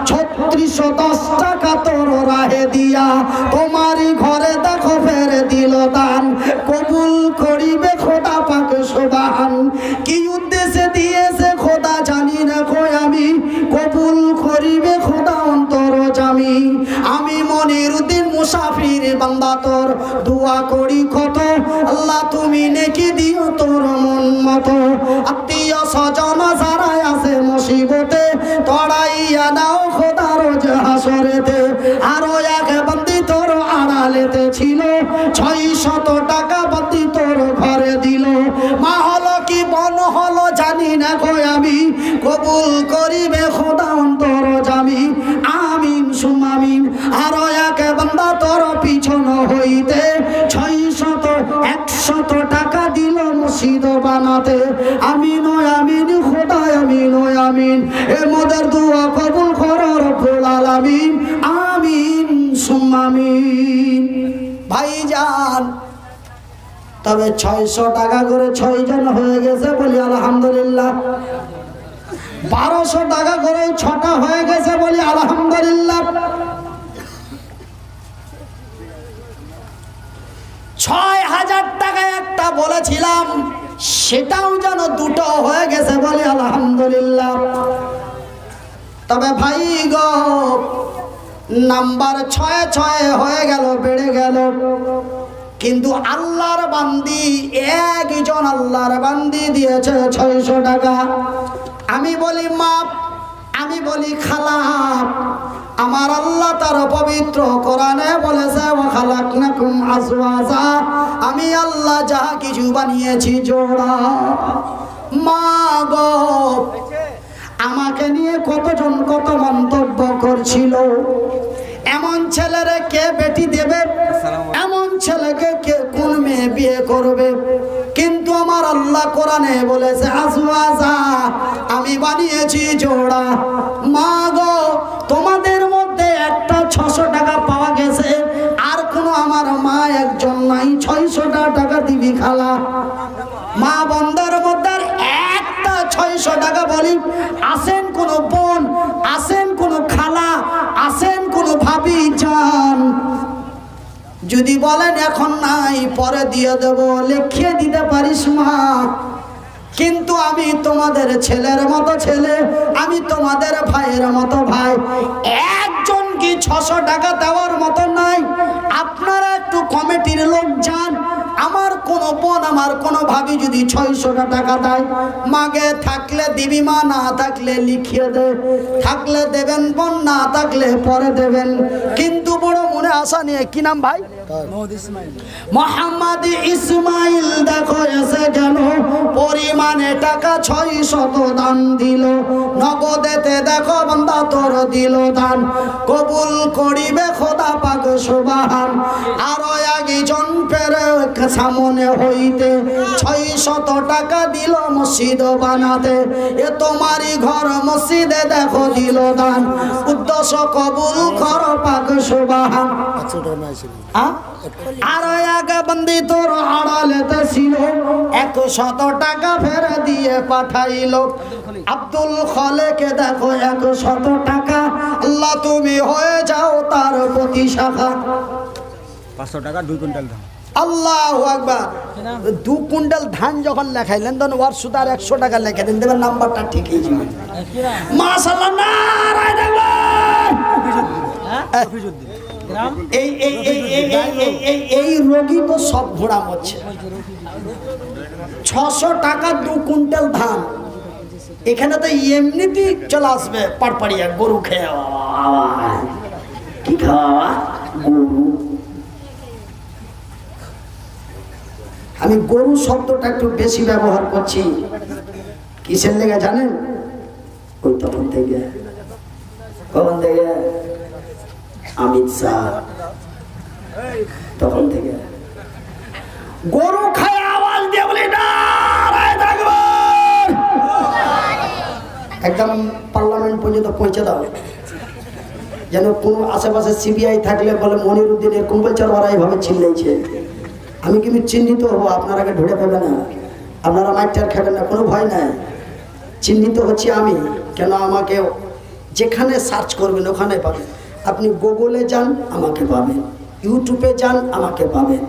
3610 টাকা তোর রাহে দিয়া, তোমারই ঘরে দেখো ফেরে দিল দান, কবুল করিবে খোদা পাক সুবহান। কি উদ্দেশ্যে দিয়েছে খোদা জানি না কই আমি, কবুল করিবে খোদা অন্তর জামি। আমি মনিরউদ্দিন মুসাফির বান্দা তোর দোয়া করি কত, আল্লাহ তুমি নেকি দিও তোর মন মতো। আত্মীয় স্বজন যারা আছে মুসিবতে, তড়াইয়া নাও খোদা রোজ হাসরেতে। আরো এক বন্দী তোর আড়ালেতে ছিল, 600 টাকা বন্দী তোর ঘরে দিল। মা হলো কি বন হলো জানি না কই আমি, কবুল করিবে খোদা অন্তর জামি। আমিন সুমামিন। আরো এক বান্দা তোর পিছন হইতে 600 টাকা দিল মসজিদ বানাতে। আমিন আমিন খোদা আমিন আমিন, এর মধ্যে দোয়া কবুল করো রব্বুল আলামিন। আমিন সুমামিন। ভাইজান তবে 600 টাকা করে 6 জন হয়ে গেছে, বলি আলহামদুলিল্লাহ। 1200 টাকা করে 6টা হয়ে গেছে, বলি আলহামদুলিল্লাহ। 6000 টাকা একটা বলেছিলাম, সেটাও যেন 2টো হয়ে গেছে, বলি আলহামদুলিল্লাহ। তবে ভাই গো নাম্বার 6 হয়ে গেল, বেড়ে গেল, কিন্তু আল্লাহর বান্দি একজন আল্লাহর বান্দি দিয়েছে 600 টাকা। আমি বলি মাপ, আমি বলি খালাপ। আমার আল্লাহ তার পবিত্র কোরআনে বলেছে ওয়া খালাকনাকুম আজওয়াজা, আমি আল্লাহ যা কিছু বানিয়েছি জোড়া। মা গো আমাকে নিয়ে কতজন কত মন্তব্য করছিল, এমন ছেলেরে কে বেটি দেবে, এমন ছেলেকে কে কোন মেয়ে বিয়ে করবে। কিন্তু আমার আমার আল্লাহ কোরআনে বলেছে আজওয়াজা, আমি বানিয়েছি জোড়া। মা গো, তোমাদের মধ্যে একটা 600 টাকা পাওয়া গেছে, আর কোনো আমার মা একজন নাই, 600 টাকা দিবি খালা। মা বন্দার মধ্যে একটা 600 টাকা বলি, আসেন কোন বোন, আসেন কোন খালা, আসেন কোন ভাবি যান, যদি বলেন এখন নাই পরে দিয়ে দেব, লিখিয়ে দিতে পারিস মা। কিন্তু আমি তোমাদের ছেলের মতো ছেলে, আমি তোমাদের ভাইয়ের মতো ভাই, একজন কি 600 টাকা দেওয়ার মতো নাই। আপনারা একটু কমিটির লোক যান, আমার কোন বোন, আমার কোন ভাবি যদি 600 টাকা দেয়, মাগে থাকলে দিবি মা, না থাকলে লিখিয়ে দে, থাকলে দেবেন বোন, না থাকলে পরে দেবেন। কিন্তু বড় মনে আশা নিয়ে, কি নাম ভাই? মোহাম্মদ ইসমাইল দেখো এসে গেল, পরিমাণে টাকা 600 দান দিল, নগদেতে দেখো বান্দা তোর দিল দান, কবুল করিবে খোদা পাক সুবহান। আরো একজন ফেরে সামনে হইতে 600 টাকা দিল মসজিদ বানাতে, এ তোমারই ঘর মসজিদে দেখো দিল দান, উদ্দেশ্য কবুল কর পাক সুবহান। আর এক বন্দি তোর আড়ালেতে ছিল, 100 টাকা ফেরে দিয়ে পাঠাইল। আব্দুল খলেকে দেখো 100 টাকা, আল্লাহ তুমি হয়ে যাও তার প্রতি শাখা। 500 টাকা 2 কুইন্টাল ধান। আল্লাহু আকবার। 2 কুইন্টাল ধান যখন লেখাইলেন, তখন ওয়ার সুদার 100 টাকা লিখে দেন, দেবেন নাম্বারটা ঠিকই যাবে। মাশাআল্লাহ, নারায়ে তাকবীর। এই রোগী তো সব ঘোড়া মরছে। 600 টাকা 2 কুইন্টাল ধান, এখানে তো এমনিতেই চলে আসবে পাড়পাড়িয়া, গরু খেয়ে। কি খাওয়া? গরু। আমি গরু শব্দটা একটু বেশি ব্যবহার করছি, কিসের লেগে জানেন? ওই তখন থেকে, কখন থেকে? অমিত শাহ তখন থেকে গরু খায় আওয়াজ দিয়ে বলি নারায়ে তাকবীর, একদম পার্লামেন্ট পর্যন্ত পৌঁছে দাও, যেন কোনো আশেপাশে সিবিআই থাকলে বলে মনিরুদ্দিন এরকম বলছে, ওরা এইভাবে চিল্লাইছে। আমি কিন্তু চিহ্নিত হবো, আপনারা আগে ঢুকে পাবে না, আপনারা মাইটার খাবেন না, কোনো ভয় নাই। চিহ্নিত হচ্ছি আমি, কেন আমাকে যেখানে সার্চ করবেন ওখানে পাবেন। আপনি গুগলে যান আমাকে পাবেন, ইউটিউবে যান আমাকে পাবেন,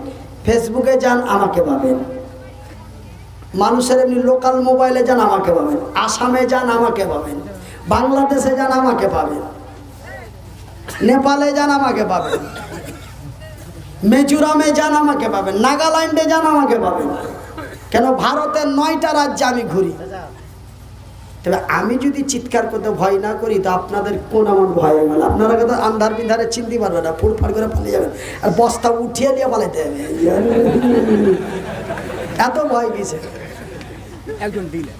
ফেসবুকে যান আমাকে পাবেন, মানুষের এমনি লোকাল মোবাইলে যান আমাকে পাবেন, আসামে যান আমাকে পাবেন, বাংলাদেশে যান আমাকে পাবেন, নেপালে যান আমাকে পাবেন, মিজোরামে যান আমাকে পাবেন, নাগাল্যান্ডে যান আমাকে পাবেন। কেন? ভারতের 9টা রাজ্যে আমি ঘুরি। তবে আমি যদি চিৎকার করতে ভয় না করি, তো আপনাদের কোন আমার ভয় হয়ে গেল? আপনারা তো আন্ধার বিন্ধারে চিনতে পারবে না, ফুটফাট করে পালিয়ে যাবেন, আর বস্তা উঠিয়ে দিয়ে পালাইতে হবে। এত ভয় কিসে? একজন দিলে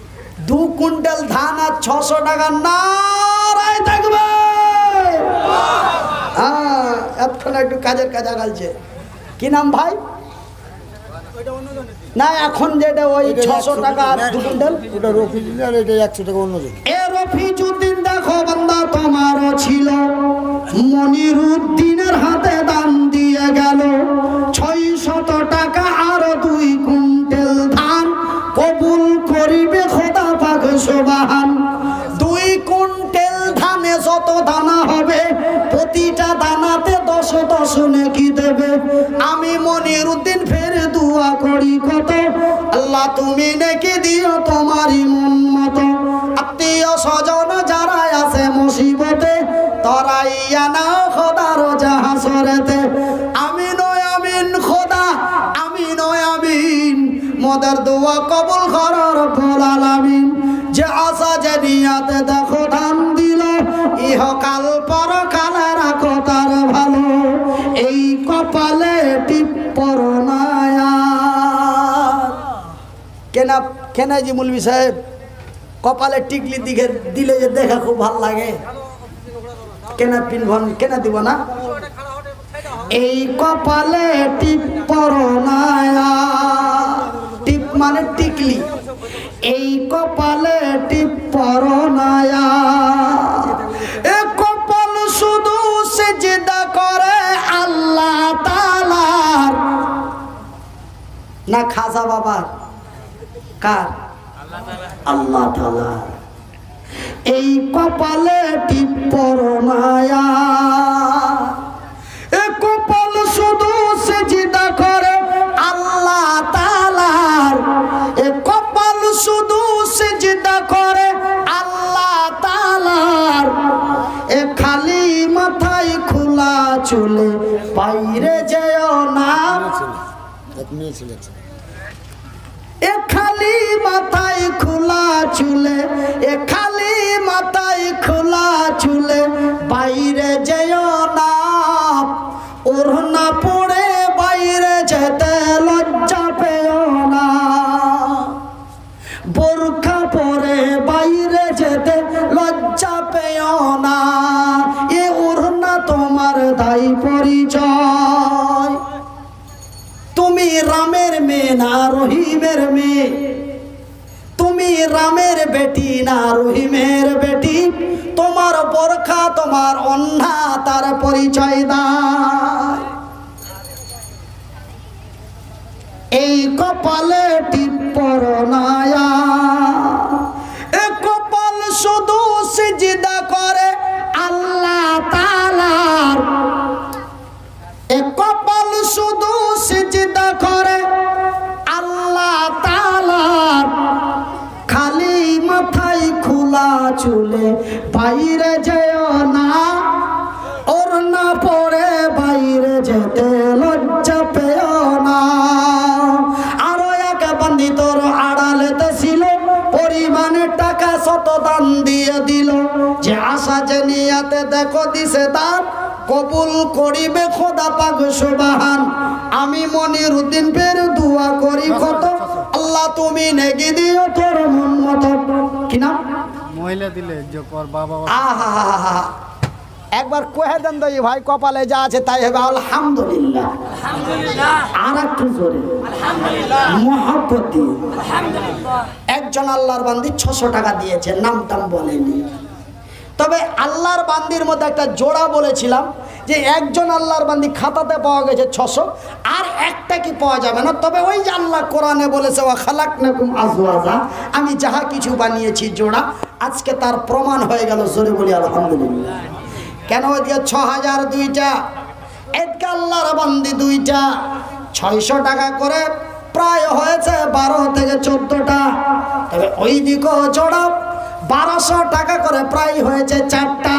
2 কুইন্টাল ধান আর 600 টাকা, নারায়ে তাকবীর। এতক্ষণ একটু কাজের কাজ আগালছে। কি নাম ভাই? না, এখন যেটা ওই 600 টাকা আর 2 কুইন্টাল, ওটা রফিজুদ্দিন, আর এটা 100 টাকা অন্যজন। এ রফিজুদ্দিন দেখো বান্দা তোমারও ছিল, মনিরুদ্দিনের হাতে দান দিয়ে গেল 600 টাকা আর 2 কুইন্টাল ধান, কবুল করিবে খোদা পাক সুবহান। 2 কুইন্টাল ধানে যত দানা হবে, প্রতিটা দানাতে 10 নেকি দেবে। আমি মনিরুদ্দিন ফের দোয়া করি কত, আল্লাহ তুমি নেকি দিও তোমারই মন মতো। আত্মীয় স্বজন যারা আছে মুসিবতে, তরাইয়া না খোদার জাহাসরেতে। আমিন ও আমিন খোদা, আমিন ও আমিন, মোদের দোয়া কবুল কর রব্বুল আলামিন। যে আশা যে নিয়াতে দেখো দান দিল, ইহকাল পরকালে রাখো তার ভালো, এই কপালে টিপ পরনায়া। কেনা জি মুলবি সাহেব, কপালে টিকলি দিকে দিলে যে দেখা খুব ভাল লাগে, কেনা পিনভন কেনা দিব না? এই কপালে টিপ পরনায়া, টিপ মানে টিকলি, এই কপালে টিপ পরনায়া, এ কপাল শুধু সিজদা করে আল্লাহ তাআলার, না খাজা বাবার, কার? আল্লাহ তাআলা। এই কপালে টিপ পরনায়া, এ কপাল শুধু সিজদা করে আল্লাহ তাআলার, এ কপাল শুধু সিজদা করে আল্লাহ তাআলার, এ খালি মাথায় খোলা চুলে বাইরে যেও না, এ খালি মাথায় খোলা চুলে, এ খালি মাথায় খোলা চুলে বাইরে যেও না, ওড়না পড়ে বাইরে যেতে লজ্জা পেও না, বোরখা পরে বাইরে যেতে লজ্জা পেও না, এ ওড়না তোমার দায়ী পরিচয়। তুমি রামের মেয়ে না রহিমের মেয়ে, তুমি রামের বেটি না রহিমের বেটি, তোমার বোরখা তোমার ওড়না তার পরিচয় দেয়। এই কপালে টিপ পরনায়া, এ কপাল শুধু সিজদা করে আল্লাহ তাআলার, এ কপাল শুধু সিজদা করে আল্লাহ তাআলার, খালি মাথায় খোলা চুলে বাইরে যেও না, ওড়না পরে বাইরে যেতে লজ্জা পেও না। আরো এক বান্দি তোর আড়ালেতে ছিল, পরিমাণে টাকা শত দান দিয়ে দিল, যে আশা যে নিয়াতে দেখো দিছে তার, কবুল করিবে খোদা পাক সুবহান। আমি মনিরউদ্দিন ফের দোয়া করি কত, আল্লাহ তুমি নেকি দিও তোর মন মতো। কি নাম? মহিলা দিলে যে পর বাবা। আহা, একবার কহে দেন তো ভাই, কপালে যা আছে তাই হবে আলহামদুলিল্লাহ। আর একটু জোরে মহব্বত দিয়ে। একজন আল্লাহর বান্দি 600 টাকা দিয়েছে, নাম টাম বলেনি, তবে আল্লাহর বান্দির মধ্যে একটা জোড়া বলেছিলাম যে একজন আল্লাহর বান্দি খাতাতে পাওয়া গেছে 600, আর একটা কি পাওয়া যাবে না। তবে ওই যে আল্লাহ কোরআনে বলেছে ওয়া খালাকনাকুম আজওয়াজা, আমি যাহা কিছু বানিয়েছি জোড়া, আজকে তার প্রমাণ হয়ে গেল। জোরে বলি আলহামদুলিল্লাহ। কেন ওইদিকে 6000 দুইটা, এদিকে আল্লাহর বান্দি দুইটা, 600 টাকা করে প্রায় হয়েছে 12 থেকে 14টা। তবে ওই দিকেও জোড়া 1200 টাকা করে প্রায় হয়েছে 4টা,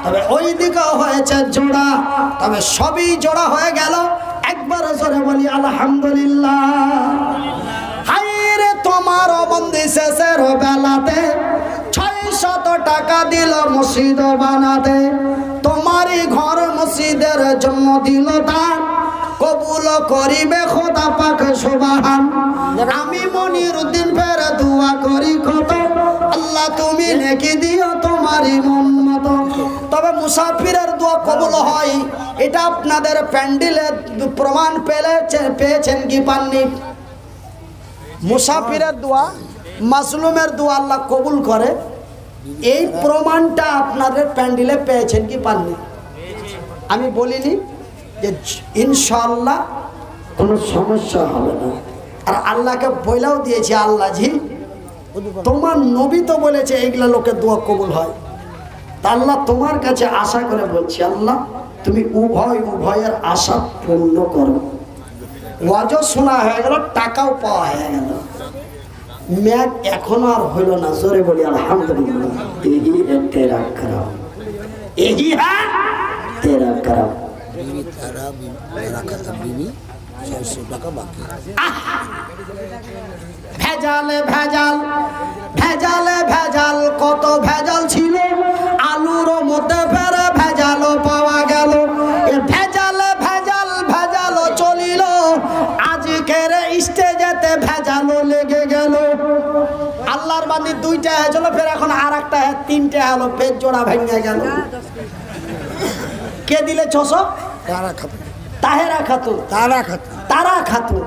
তবে ওই দিকেও হয়েছে জোড়া, তবে সবই জোড়া হয়ে গেল। একবার জোরে বলি আলহামদুলিল্লাহ। হায়রে তোমার বন্দি শেষের বেলাতে 600 টাকা দিল মসজিদ বানাতে, তোমারই ঘর মসজিদের জন্য দিল দান, কবুল করিবে খোদা পাক সুবহান। আমি মনিরউদ্দিন ফের দোয়া করি কত, আল্লাহ তুমি নেকি দিও তোমারই মন মতো। তবে মুসাফিরের দোয়া কবুল হয়, এটা আপনাদের প্যান্ডেলে প্রমাণ পেয়েছেন কি পাননি? মুসাফিরের দোয়া, মাসলুমের দোয়া আল্লাহ কবুল করে, এই প্রমাণটা আপনাদের প্যান্ডেলে পেয়েছেন কি পাননি? আমি বলিনি যে ইনশাআল্লাহ কোনো সমস্যা হবে না, আর আল্লাহকে বইলাও দিয়েছি, আল্লাহ জি তোমার নবী তো বলেছে এইগুলা লোকের দোয়া কবুল হয়, তা আল্লাহ তোমার কাছে আশা করে বলছি, আল্লাহ তুমি উভয়ের আশা পূর্ণ করো। ওয়াজও শোনা হয়ে গেল, টাকাও পাওয়া হয়ে গেল, ম্যাগ এখনো আর হইল না। জোরে বলি আলহামদুলিল্লাহ। এহি তেরা করম, এহি হ্যাঁ তেরা করম। ভেজালে ভেজাল, ভেজালে ভেজাল, কত ভেজাল ছিল, আলুর মধ্যে ফেরে ভেজালও পাওয়া গেল। ভেজালে ভেজাল, ভেজালও চলিল, আজকের স্টেজেতে ভেজালও লেগে গেল। আল্লাহর বান্দি 2টা হয়েছিল, ফের এখন আর একটা 3টে হলো, ফের জোড়া ভেঙে গেল। কে দিলে 600? তাহেরা খাতুন। তারা খাতুন।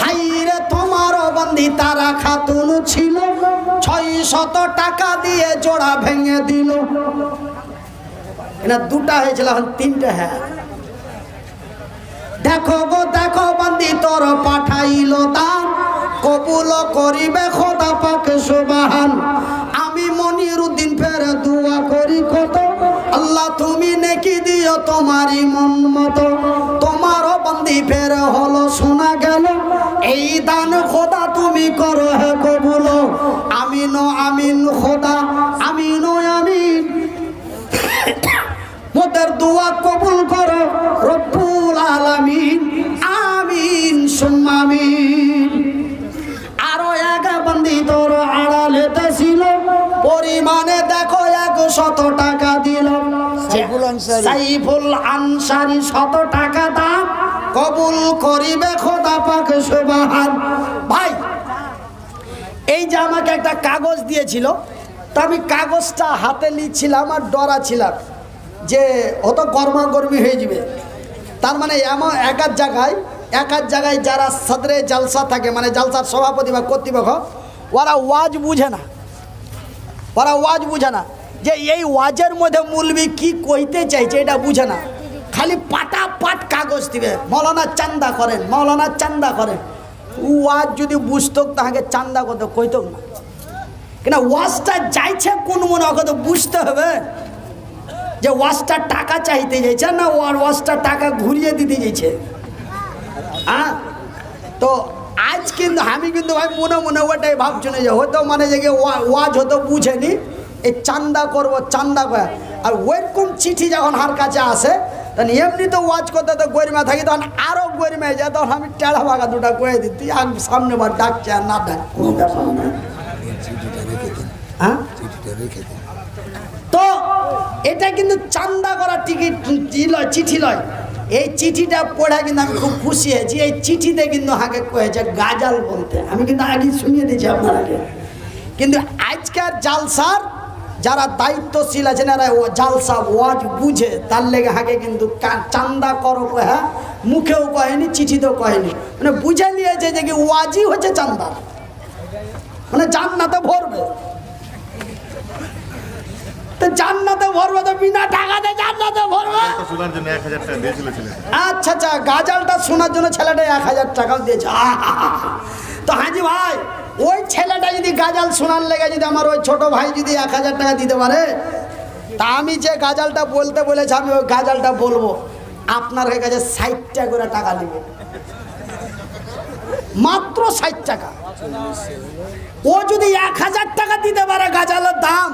হাইরে তোমার আমারও বন্ধি তারা খাতুন ছিল, 600 টাকা দিয়ে জোড়া ভেঙে দিল। এটা দুটা হয়েছিল, এখন তিনটা। হ্যাঁ দেখো গো দেখো বন্ধি তোর পাঠাইল দান, কবুল করিবে খোদা পাক সুবহান। আমি মনিরুদ্দিন ফের দোয়া করি কত, আল্লাহ তুমি নেকি দিও তোমারই মন মতো। তোমারও বন্ধি ফের হলো শোনা গেল, এই দান খোদা তুমি করো হে কবুল। আমিন আমিন খোদা, আমিন আমিন। মোদের দোয়া কবুল করো রব্বুল আলামিন, আমিন সুম্মা আমিন। আরো এক বন্ধি তোর আড়ালেতে ছিল, পরিমাণে দেখো 100 টাকা দিল। সাইফুল আনসারী 100 টাকা দাম, কবুল করিবে খোদা পাক সুবহান। ভাই এই যে আমাকে একটা কাগজ দিয়েছিল, তা আমি কাগজটা হাতে নিচ্ছিলাম আর ডরা ছিলাম যে অত গরমাগরমি হয়ে যাবে। তার মানে এমন এক এক জায়গায় যারা সদরে জালসা থাকে, মানে জালসার সভাপতি বা কর্তৃপক্ষ, ওরা ওয়াজ বুঝে না যে এই ওয়াজের মধ্যে মৌলবি কি কইতে চাইছে, এটা বুঝে না। খালি পাটাপাট কাগজ দিবে, মৌলানা চান্দা করেন, মৌলানা চান্দা করেন। ওয়াজ যদি বুঝতো তাহাকে চান্দা করতে কইত না, কেন ওয়াজটা যাইছে কোন মনে ওকে তো বুঝতে হবে যে ওয়াজটা টাকা চাইতে যাইছে না ওয়াজটা টাকা ঘুরিয়ে দিতে যাইছে। হ্যাঁ তো আজ কিন্তু আমি কিন্তু ভাই মনে মনে ওটাই ভাবছি না যে হয়তো মানে যে ওয়াজ হয়তো বুঝেনি, এই চান্দা করবো চান্দা করে। আর ওইরকম চিঠি যখন হার কাছে আসে তখন এমনি তো ওয়াজ করতে তো গরিমা থাকি, তখন আরও গরিমা যায়, তখন আমি টেড়া ভাগা দুটা করে দিই, তুই সামনে বার ডাকছে আর না ডাক কোনো ব্যাপার না। হ্যাঁ তো এটা কিন্তু চান্দা করা টিকিট চিঠি লয়। এই চিঠিটা পড়ে কিন্তু আমি খুব খুশি হয়েছি। এই চিঠিতে কিন্তু আগে কয়েছে গাজাল বলতে, আমি কিন্তু আগে শুনিয়ে দিয়েছি আপনাকে। কিন্তু আজকাল জালসার যারা দায়িত্বশীল আছেন এরা জালসা ওয়াজ বুঝে, তার লেগে আগে কিন্তু চান্দা করো হ্যাঁ মুখেও কহেনি, চিঠিতেও কহেনি, মানে বুঝে নিয়েছে যে কি ওয়াজই হচ্ছে চান্দা, মানে জান্নাতে ভরবে। তো জান্নাতে ভরবে তো বিনা টাকাতে জান্নাতে ভরবে। আচ্ছা আচ্ছা, গাজালটা শোনার জন্য ছেলেটা 1000 টাকাও দিয়েছে। তো হাজি ভাই ওই ছেলেটা যদি গাজাল শোনার লেগে যদি আমার ওই ছোট ভাই যদি 1000 টাকা দিতে পারে, তা আমি যে গাজালটা বলতে বলেছি আমি ওই গাজালটা বলবো, আপনার কাছে 60 টাকা করে টাকা নেব, মাত্র 60 টাকা। ও যদি 1000 টাকা দিতে পারে গাজালের দাম,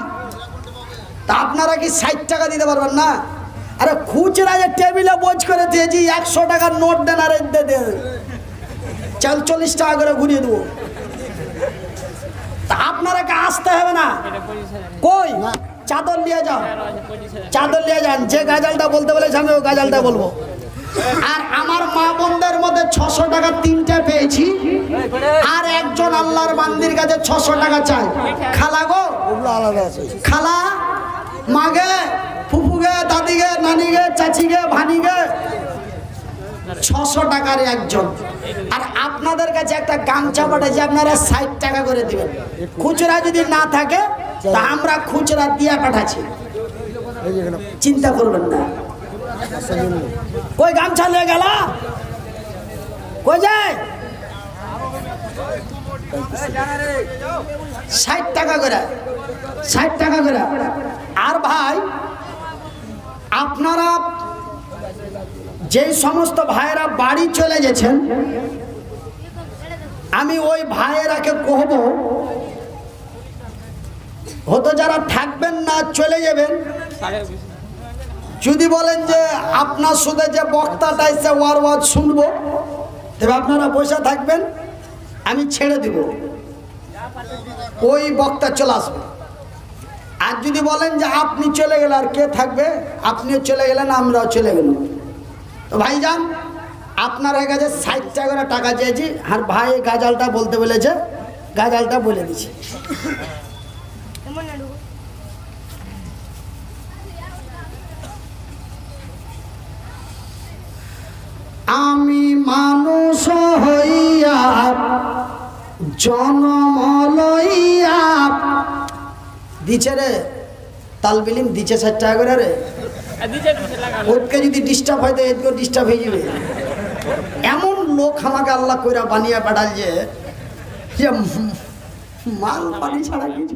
তা আপনারা কি 60 টাকা দিতে পারবেন না? আরে খুচরা যে টেবিলে বোঝ করে দিয়েছি 100 টাকার নোট দেন, আর চাল 40 টাকা করে ঘুরিয়ে দেবো। তা আপনারা কি আসতে হবে না? কই চাদর নিয়ে যাও, চাদর নিয়ে যান। যে গাজালটা বলতে বলেছি আমি ওই গাজালটা বলবো। আর আমার মা বোনদের মধ্যে 600 টাকা 3টে পেয়েছি, আর একজন আল্লাহর বান্দির কাছে 600 টাকা চাই। খালা গো, খালা মাগে, ফুফুগে, দাদিগে, নানিগে, চাচিগে, ভানিগে, 600 টাকার একজন। আর আপনাদের কাছে একটা গামছা পাঠাচ্ছি, আপনারা 60 টাকা করে দিবেন। খুচরা যদি না থাকে তা আমরা খুচরা দিয়ে পাঠাচ্ছি, চিন্তা করবেন না। কই গামছা নিয়ে গেল, কই যায়? 60 টাকা করে, 60 টাকা করে। আর ভাই আপনারা যে সমস্ত ভাইয়েরা বাড়ি চলে গেছেন, আমি ওই ভাইয়েরাকে কহব, হয়তো যারা থাকবেন না চলে যাবেন, যদি বলেন যে আপনার শুধু যে বক্তাটা এসে ওয়ার ওয়াজ শুনবো, তবে আপনারা বসে থাকবেন, আমি ছেড়ে দিব, ওই বক্তা চলে আসবে। আর যদি বলেন যে আপনি চলে গেলে আর কে থাকবে, আপনিও চলে গেলেন আমরাও চলে গেলাম, তো ভাইজান আপনার কাছে 60 টাকা করে টাকা চেয়েছি। আর ভাই গাজালটা বলতে বলেছে, গাজালটা বলে দিছি। আমি মানুষ হইয়া জনম লইয়া দিছে রে, তালবিলিম দিছে 60 টাকা করে রে। ওকে যদি ডিস্টার্ব হয় তো এদিকে ডিস্টার্ব হয়ে যাবে। এমন লোক আমাকে আল্লাহ কইরা বানিয়ে পাঠাল যে মাল পানি ছাড়া কিছু